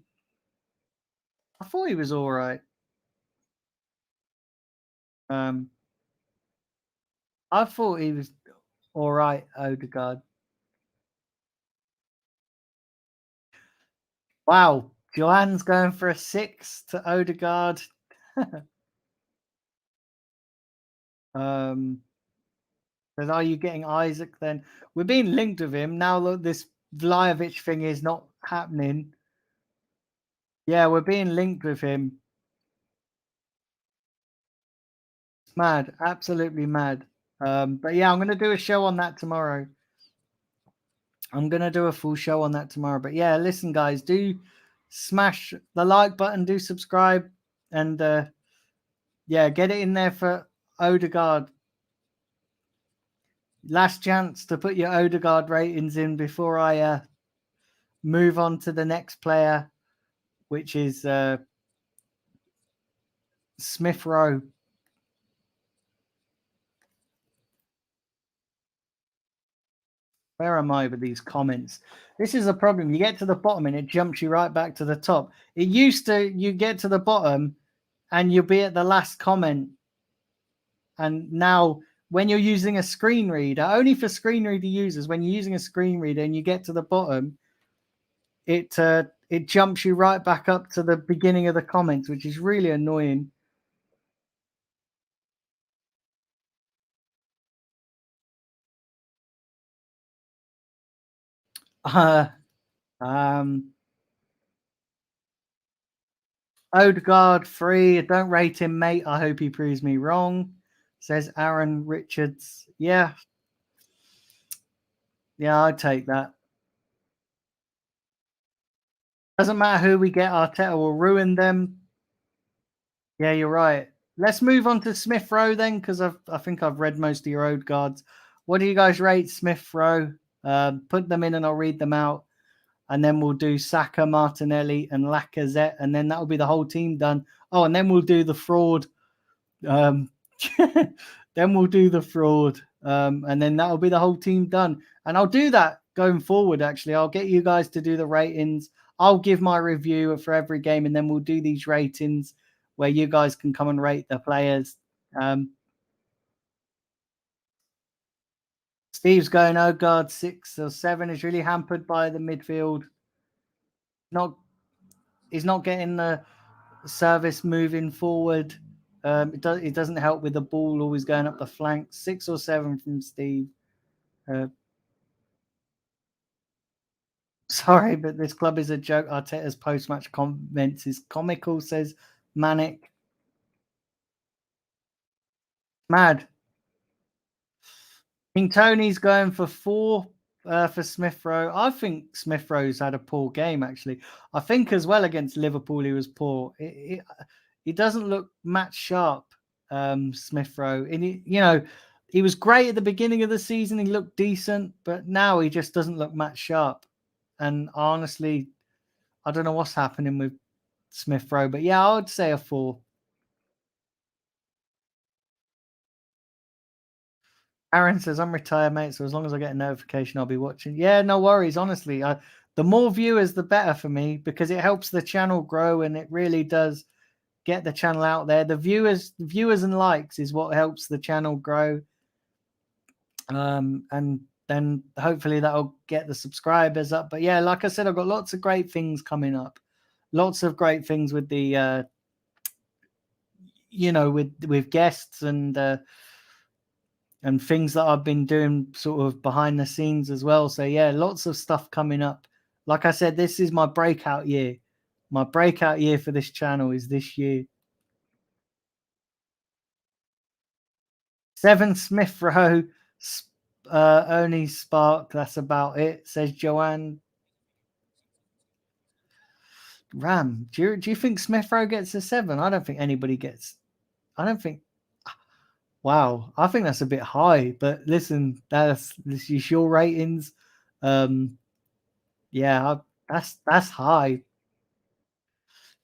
I thought he was all right. I thought he was All right, Odegaard. Wow, Joanne's going for a 6 to Odegaard. Says, are you getting Isaac then? We're being linked with him. Now look, this Vlahovic thing is not happening. Yeah, we're being linked with him. It's mad, absolutely mad. But yeah, I'm gonna do a show on that tomorrow. I'm gonna do a full show on that tomorrow. But yeah, listen, guys, do smash the like button, do subscribe, and yeah, get it in there for Odegaard. Last chance to put your Odegaard ratings in before I move on to the next player, which is Smith Rowe. Where am I with these comments? This is a problem. You get to the bottom and it jumps you right back to the top. It used to, you get to the bottom and you'll be at the last comment. And now, when you're using a screen reader, only for screen reader users, when you're using a screen reader and you get to the bottom, it jumps you right back up to the beginning of the comments, which is really annoying. Um, Odegaard 3. Don't rate him, mate. I hope he proves me wrong. Says Aaron Richards. Yeah. Yeah, I'd take that. Doesn't matter who we get, Arteta will ruin them. Yeah, you're right. Let's move on to Smith Rowe then, because I think I've read most of your Odegaards. What do you guys rate Smith Rowe? Put them in and I'll read them out. And then we'll do Saka, Martinelli, and Lacazette, and then that'll be the whole team done. Oh, and then we'll do the fraud. Then we'll do the fraud, and then that'll be the whole team done. And I'll do that going forward. Actually, I'll get you guys to do the ratings. I'll give my review for every game, and then we'll do these ratings where you guys can come and rate the players. Steve's going, oh God, 6 or 7 is really hampered by the midfield. He's not getting the service moving forward. It doesn't help with the ball always going up the flank. 6 or 7 from Steve. Sorry, but this club is a joke. Arteta's post-match comments is comical, says Manic. Mad. King Tony's going for 4 for Smith Rowe. I think Smith Rowe's had a poor game, actually. I think as well against Liverpool, he was poor. He doesn't look match sharp, Smith Rowe. And he was great at the beginning of the season. He looked decent, but now he just doesn't look match sharp. And honestly, I don't know what's happening with Smith Rowe. But yeah, I would say a 4. Aaron says, I'm retired, mate, so as long as I get a notification, I'll be watching. Yeah, no worries. Honestly, the more viewers, the better for me, because it helps the channel grow and it really does get the channel out there. The viewers and likes is what helps the channel grow. And then hopefully that'll get the subscribers up. But yeah, like I said, I've got lots of great things coming up. Lots of great things with the, with guests and things that I've been doing sort of behind the scenes as well. So yeah, lots of stuff coming up. Like I said, this is my breakout year. My breakout year for this channel is this year. 7 Smith Rowe, only Spark. That's about it, says Joanne. Ram, do you think Smith Rowe gets a 7? I don't think anybody gets. I don't think. Wow, I think that's a bit high. But listen, this is your ratings. Yeah, that's high.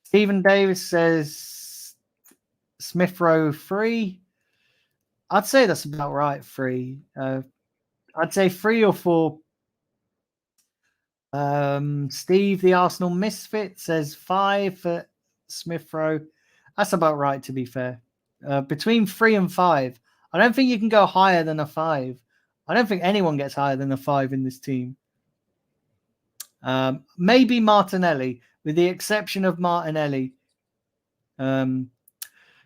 Stephen Davis says Smith Rowe 3. I'd say that's about right. 3. I'd say 3 or 4. Steve, the Arsenal Misfit, says 5 for Smith Rowe. That's about right, to be fair. Between 3 and 5. I don't think you can go higher than a 5. I don't think anyone gets higher than a 5 in this team. Maybe Martinelli, with the exception of Martinelli. Um,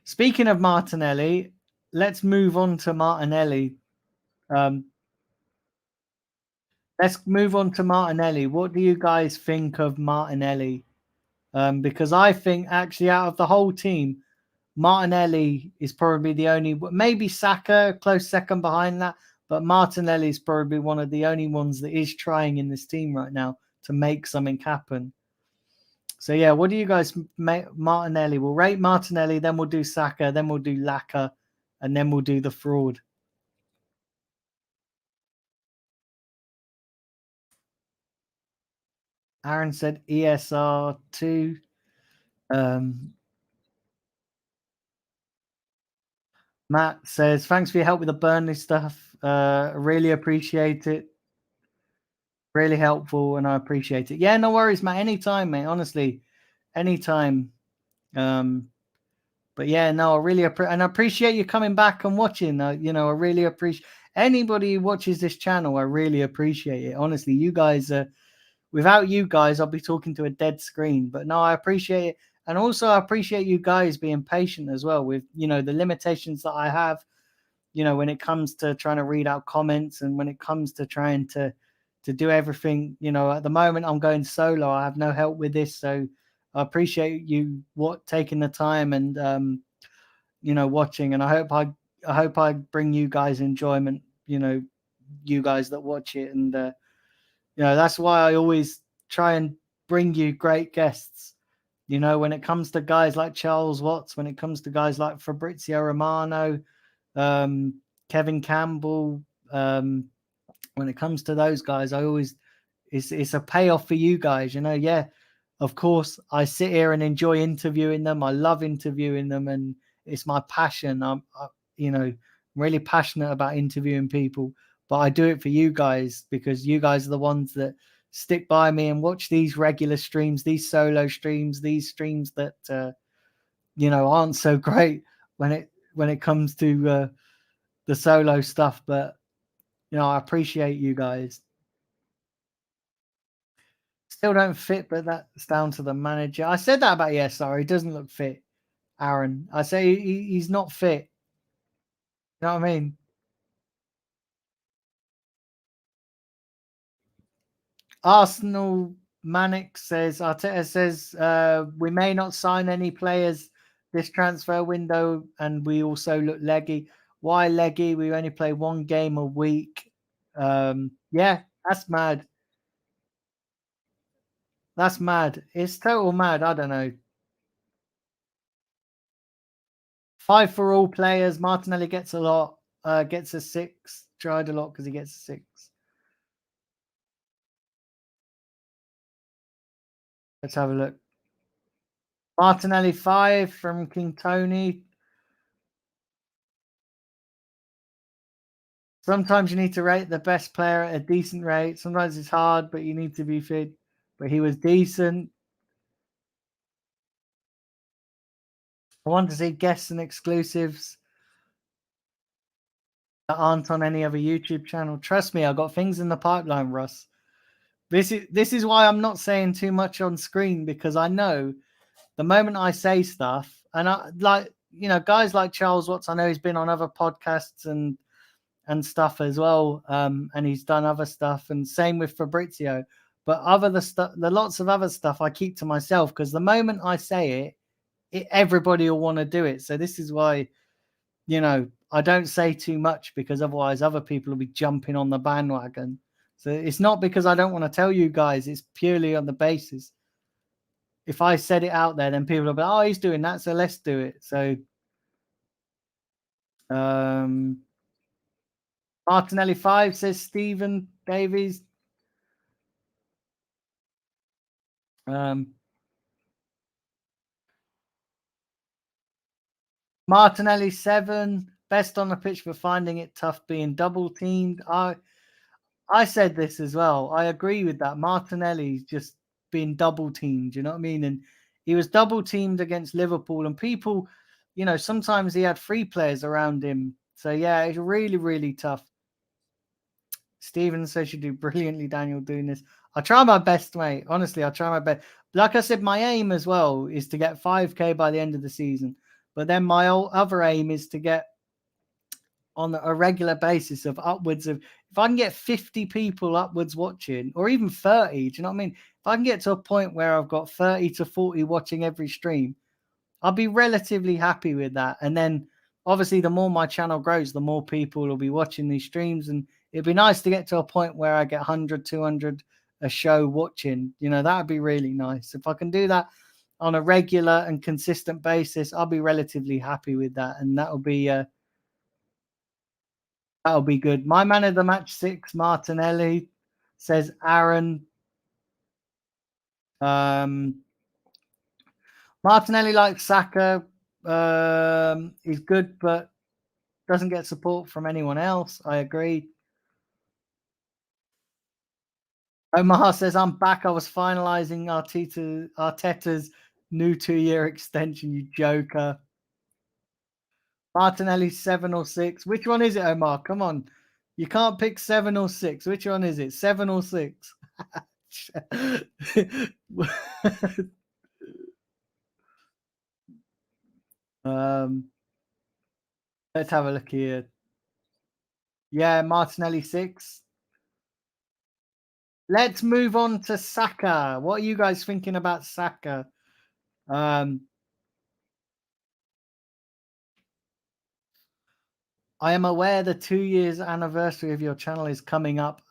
Speaking of Martinelli, let's move on to Martinelli. Um, let's move on to Martinelli. What do you guys think of Martinelli? Because I think actually out of the whole team, Martinelli is probably the only, maybe Saka, close second behind that, but Martinelli is probably one of the only ones that is trying in this team right now to make something happen. So yeah, what do you guys make Martinelli? We'll rate Martinelli, then we'll do Saka, then we'll do Laka, and then we'll do the fraud. Aaron said ESR2. Matt says, thanks for your help with the Burnley stuff. Really appreciate it. Really helpful, and I appreciate it. Yeah, no worries, Matt. Anytime, mate. Honestly, anytime. But yeah, no, I really appreciate you coming back and watching. I really appreciate anybody who watches this channel. I really appreciate it. Honestly, you guys, without you guys, I'll be talking to a dead screen. But no, I appreciate it. And also I appreciate you guys being patient as well with, the limitations that I have, when it comes to trying to read out comments and when it comes to trying to do everything. At the moment I'm going solo. I have no help with this. So I appreciate you taking the time and watching. And I hope I bring you guys enjoyment, you guys that watch it. And that's why I always try and bring you great guests. When it comes to guys like Charles Watts, when it comes to guys like Fabrizio Romano, Kevin Campbell, when it comes to those guys, I always it's a payoff for you guys. Yeah, of course, I sit here and enjoy interviewing them. I love interviewing them, and it's my passion. I'm really passionate about interviewing people, but I do it for you guys because you guys are the ones that stick by me and watch these regular streams, these solo streams, these streams that aren't so great when it comes to the solo stuff. But I appreciate you guys. Still don't fit, but that's down to the manager. I said that about ESR. He doesn't look fit, Aaron. I say he's not fit. You know what I mean? Arsenal Manic says, Arteta says, we may not sign any players this transfer window, and we also look leggy. Why leggy? We only play one game a week. Yeah, that's mad. That's mad. It's total mad. I don't know. 5 for all players. Martinelli gets a lot. Gets a 6. Tried a lot because he gets a 6. Let's have a look. Martinelli 5 from King Tony. Sometimes you need to rate the best player at a decent rate. Sometimes it's hard, but you need to be fit. But he was decent. I want to see guests and exclusives that aren't on any other YouTube channel. Trust me, I've got things in the pipeline, Russ. This is why I'm not saying too much on screen, because I know the moment I say stuff, and I like, guys like Charles Watts, I know he's been on other podcasts and stuff as well, and he's done other stuff, and same with Fabrizio. But the lots of other stuff I keep to myself, because the moment I say it, everybody will want to do it. So this is why, I don't say too much, because otherwise other people will be jumping on the bandwagon. So it's not because I don't want to tell you guys, it's purely on the basis. If I said it out there, then people will be, oh, he's doing that, so let's do it. So Martinelli 5, says Stephen Davies. Martinelli 7, best on the pitch for finding it tough being double teamed. I said this as well. I agree with that. Martinelli's just been double teamed. You know what I mean? And he was double teamed against Liverpool, and people, sometimes he had 3 players around him. So yeah, it's really, really tough. Steven says you do brilliantly, Daniel, doing this. I try my best, mate. Honestly, I try my best. Like I said, my aim as well is to get 5K by the end of the season. But then my other aim is to get on a regular basis of upwards of, if I can get 50 people upwards watching, or even 30, do you know what I mean? If I can get to a point where I've got 30 to 40 watching every stream, I'll be relatively happy with that. And then obviously the more my channel grows, the more people will be watching these streams. And it'd be nice to get to a point where I get 100, 200 a show watching. You know, that would be really nice. If I can do that on a regular and consistent basis, I'll be relatively happy with that. And that'll be good. My man of the match 6, Martinelli, says Aaron. Martinelli likes Saka. He's good, but doesn't get support from anyone else. I agree. Omar says, I'm back. I was finalizing Arteta's new 2-year extension, you joker. Martinelli 7 or 6. Which one is it, Omar? Come on. You can't pick 7 or 6. Which one is it? 7 or 6? Let's have a look here. Yeah, Martinelli 6. Let's move on to Saka. What are you guys thinking about Saka? I am aware the 2 years anniversary of your channel is coming up.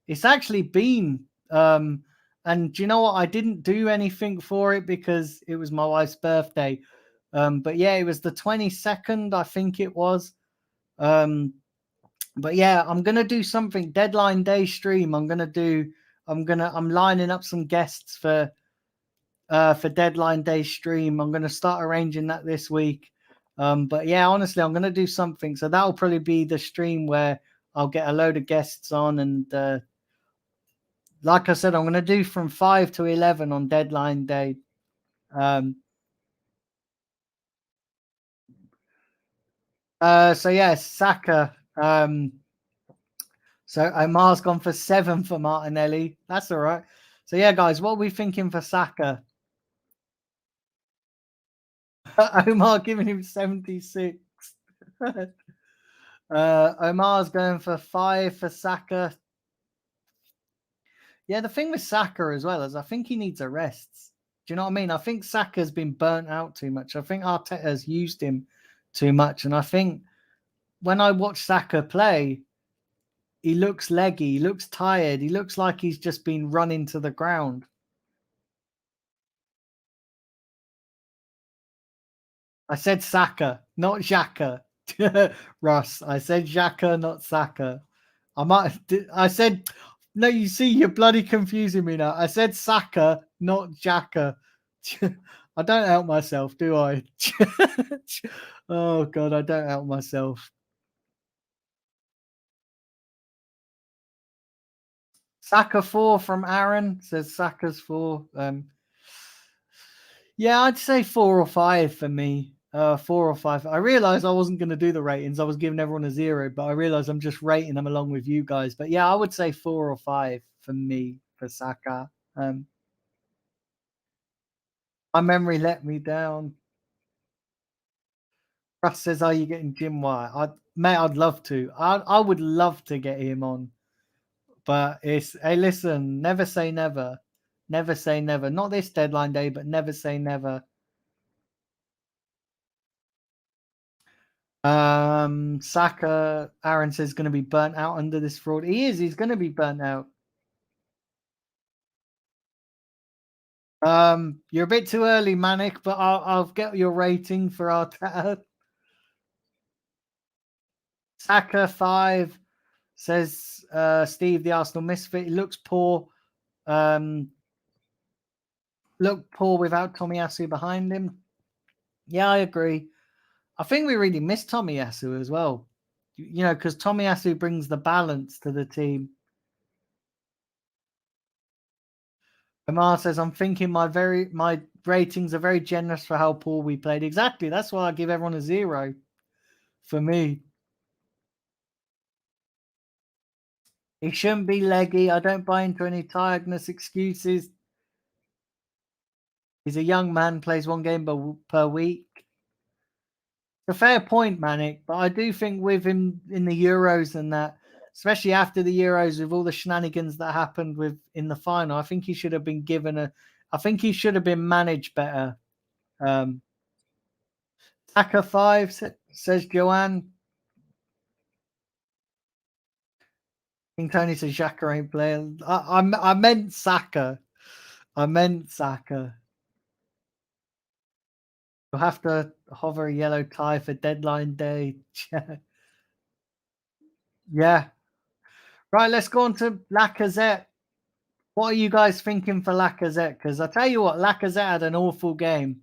It's actually been, and do you know what? I didn't do anything for it because it was my wife's birthday. But yeah, it was the 22nd, I think it was. But yeah, I'm gonna do something deadline day stream. I'm lining up some guests for deadline day stream. I'm gonna start arranging that this week. But yeah, honestly, I'm gonna do something. So that'll probably be the stream where I'll get a load of guests on, and like I said, I'm gonna do from 5 to 11 on deadline day. So yeah, Saka. So Omar's gone for 7 for Martinelli. That's all right. So yeah, guys, what are we thinking for Saka? Omar giving him 76. Omar's going for 5 for Saka. Yeah, the thing with Saka as well is I think he needs a rest. Do you know what I mean? I think Saka's been burnt out too much. I think Arteta's used him too much. And I think when I watch Saka play, he looks leggy, he looks tired, he looks like he's just been run into the ground. I said Saka, not Xhaka. Russ, I said Xhaka, not Saka. I said, no, you see, you're bloody confusing me now. I said Saka, not Xhaka. I don't help myself, do I? Oh, God, I don't help myself. Saka 4 from Aaron says Saka's 4. Yeah, I'd say 4 or 5 for me. 4 or 5. I realized I wasn't going to do the ratings. I was giving everyone a 0, but I realized I'm just rating them along with you guys. But yeah, I would say 4 or 5 for me for Saka. My memory let me down. Russ says, "Are you getting Jim White?" Mate, I'd love to. I would love to get him on, but hey, listen, never say never. Never say never. Not this deadline day, but never say never. Saka, Aaron says, going to be burnt out under this fraud. He is. He's going to be burnt out. You're a bit too early, Manic, but I'll get your rating for Arteta. Saka 5 says Steve, the Arsenal misfit. He looks poor. Looked poor without Tomiyasu behind him. Yeah, I agree. I think we really miss Tomiyasu as well. You know, because Tomiyasu brings the balance to the team. Omar says, I'm thinking my ratings are very generous for how poor we played. Exactly. That's why I give everyone a 0 for me. He shouldn't be leggy. I don't buy into any tiredness excuses. He's a young man, plays one game per week. It's a fair point, Manic, but I do think with him in the Euros and that, especially after the Euros with all the shenanigans that happened with in the final, I think he should have been given I think he should have been managed better. Saka 5, says Joanne. King Tony says Xhaka ain't playing. I meant Saka. I meant Saka. You'll have to hover a yellow tie for deadline day. Yeah. Right, let's go on to Lacazette. What are you guys thinking for Lacazette? Because I tell you what, Lacazette had an awful game.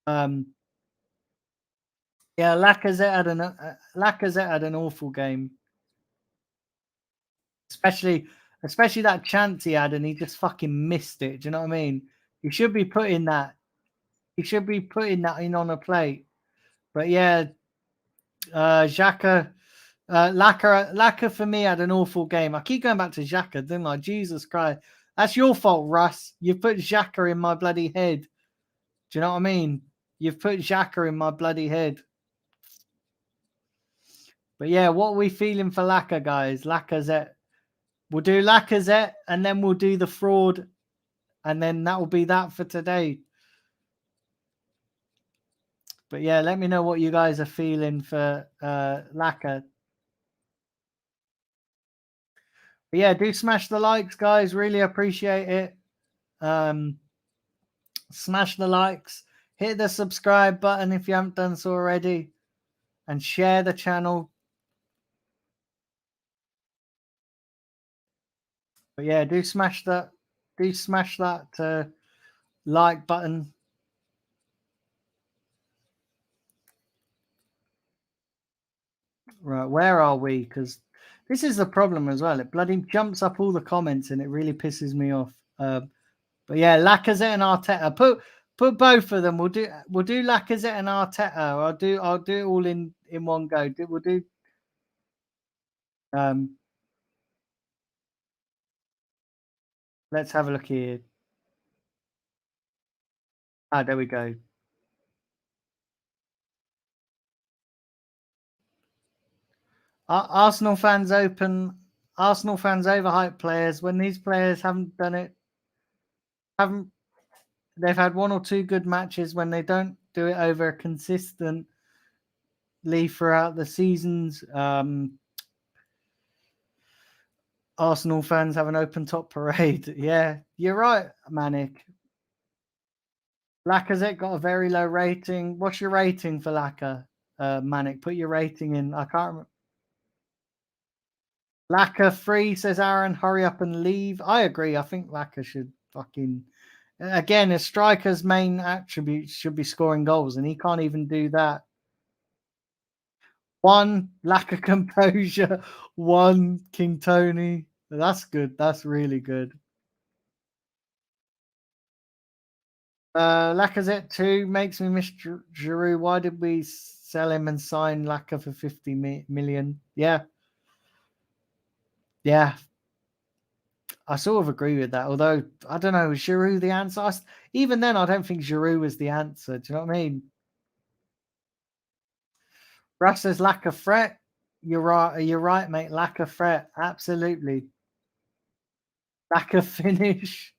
Yeah, Lacazette had an awful game. Especially that chance he had, and he just fucking missed it. Do you know what I mean? He should be putting that. He should be putting that in on a plate. But yeah, Xhaka, Laka for me had an awful game. I keep going back to Xhaka, didn't I? Jesus Christ, that's your fault, Russ. You've put Xhaka in my bloody head. Do you know what I mean? You've put Xhaka in my bloody head. But yeah, what are we feeling for Laka, guys? Lacazette. We'll do Lacazette, and then we'll do the fraud, and then that will be that for today. But yeah, let me know what you guys are feeling for Laka. But yeah, do smash the likes, guys. Really appreciate it. Smash the likes. Hit the subscribe button if you haven't done so already. And share the channel. But yeah, do smash that like button. Right, where are we? Because this is the problem as well. It bloody jumps up all the comments and it really pisses me off. But yeah, Lacazette and Arteta. Put both of them. We'll do Lacazette and Arteta. I'll do it all in one go. We'll do let's have a look here. There we go. Arsenal fans overhype players when these players haven't done it. They've had one or two good matches when they don't do it over consistently throughout the seasons. Arsenal fans have an open top parade. Yeah, you're right, Manic. Lacazette got a very low rating. What's your rating for Laka? Manic, put your rating in. I can't remember. Laka 3 says Aaron, hurry up and leave. I agree. I think Laka should fucking again, a striker's main attribute should be scoring goals, and he can't even do that. 1, lack of composure. 1, King Tony. That's good. That's really good. Lacazette 2 makes me miss Giroud. Why did we sell him and sign Laka for 50 million? Yeah. I sort of agree with that. Although, I don't know, is Giroud the answer? Even then, I don't think Giroud was the answer. Do you know what I mean? Russ says lack of threat. You're right, mate. Lack of threat. Absolutely. Lack of finish.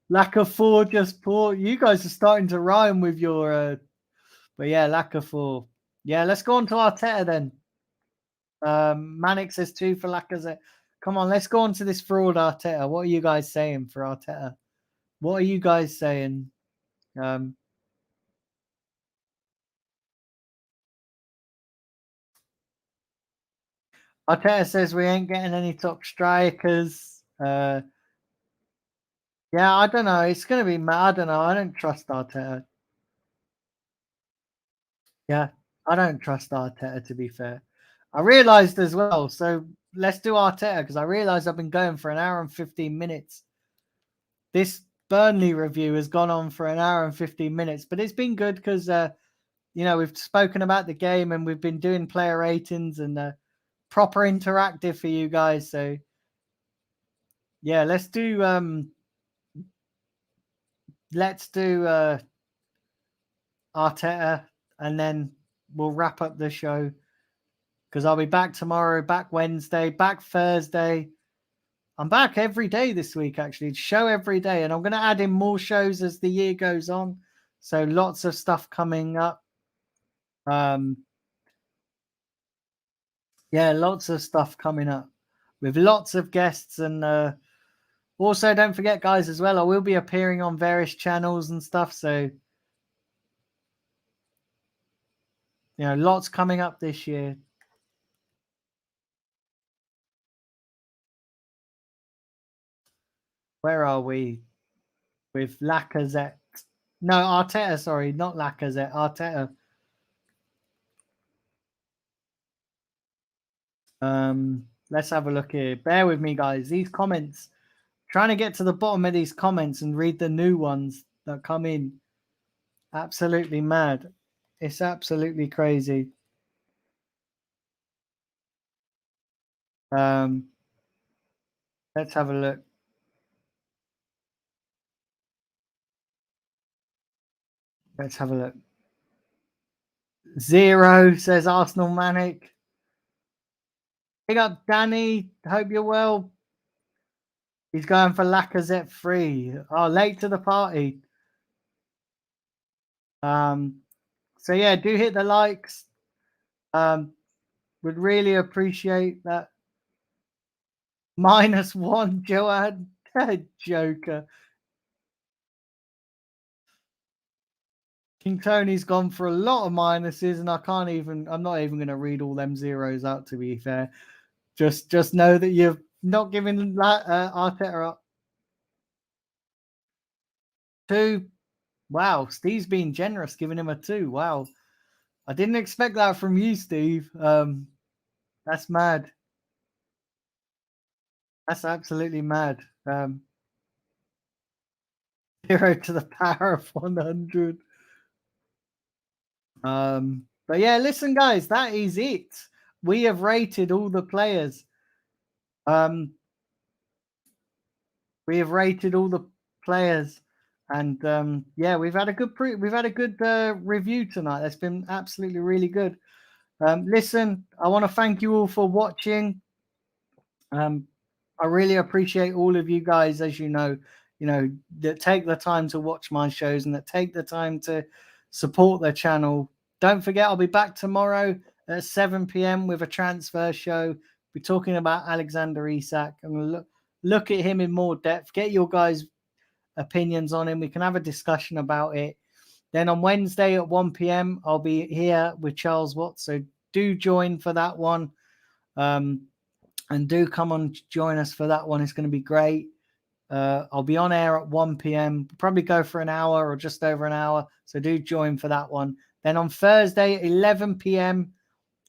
Lack of 4, just poor. You guys are starting to rhyme with your but yeah, lack of 4. Yeah, let's go on to Arteta then. Manic says 2 for Lacazette. Come on, let's go on to this fraud Arteta. What are you guys saying for Arteta? What are you guys saying? Arteta says we ain't getting any top strikers. Yeah, I don't know. It's going to be I don't know. I don't trust Arteta. Yeah, I don't trust Arteta, to be fair. I realised as well. So let's do Arteta because I realised I've been going for an hour and 15 minutes. This Burnley review has gone on for an hour and 15 minutes, but it's been good because, we've spoken about the game and we've been doing player ratings and proper interactive for you guys. So yeah, let's do Arteta, and then we'll wrap up the show, because I'll be back tomorrow, back Wednesday, back Thursday. I'm back every day this week, actually. Show every day. And I'm going to add in more shows as the year goes on. So lots of stuff coming up. Yeah, lots of stuff coming up with lots of guests. And also, don't forget, guys, as well, I will be appearing on various channels and stuff. So, lots coming up this year. Where are we? With Lacazette. No, Arteta, sorry, not Lacazette, Arteta. Let's have a look here. Bear with me, guys. These comments, trying to get to the bottom of these comments and read the new ones that come in. Absolutely mad. It's absolutely crazy. Let's have a look. Let's have a look. 0 says Arsenal Manic. Big up, Danny. Hope you're well. He's going for Lacazette 3. Oh, late to the party. So yeah, do hit the likes. Would really appreciate that. -1, Joanne. Joker. King Tony's gone for a lot of minuses, and I'm not even going to read all them zeros out, to be fair. Just know that you're not giving Arteta up. 2. Wow, Steve's being generous, giving him a 2. Wow. I didn't expect that from you, Steve. That's mad. That's absolutely mad. 0 to the power of 100. But yeah, listen, guys, that is it. We have rated all the players. We have rated all the players, and yeah, we've had a good review tonight. That's been absolutely really good. Listen, I want to thank you all for watching. I really appreciate all of you guys, as you know, that take the time to watch my shows and that take the time to support the channel. Don't forget, I'll be back tomorrow at 7 p.m. with a transfer show. We're talking about Alexander Isak and look at him in more depth. Get your guys' opinions on him. We can have a discussion about it. Then on Wednesday at 1 p.m., I'll be here with Charles Watts. So do join for that one. And do come on, join us for that one. It's going to be great. I'll be on air at 1 p.m. Probably go for an hour or just over an hour. So do join for that one. Then on Thursday at 11 p.m.,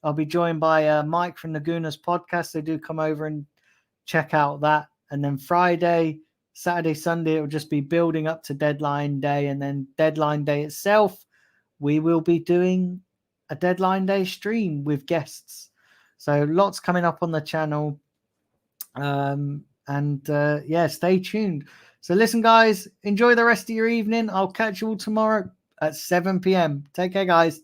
I'll be joined by Mike from Naguna's podcast. So do come over and check out that. And then Friday, Saturday, Sunday, it will just be building up to deadline day. And then deadline day itself, we will be doing a deadline day stream with guests. So lots coming up on the channel. Yeah, stay tuned. So listen, guys, enjoy the rest of your evening. I'll catch you all tomorrow at 7 p.m. Take care, guys.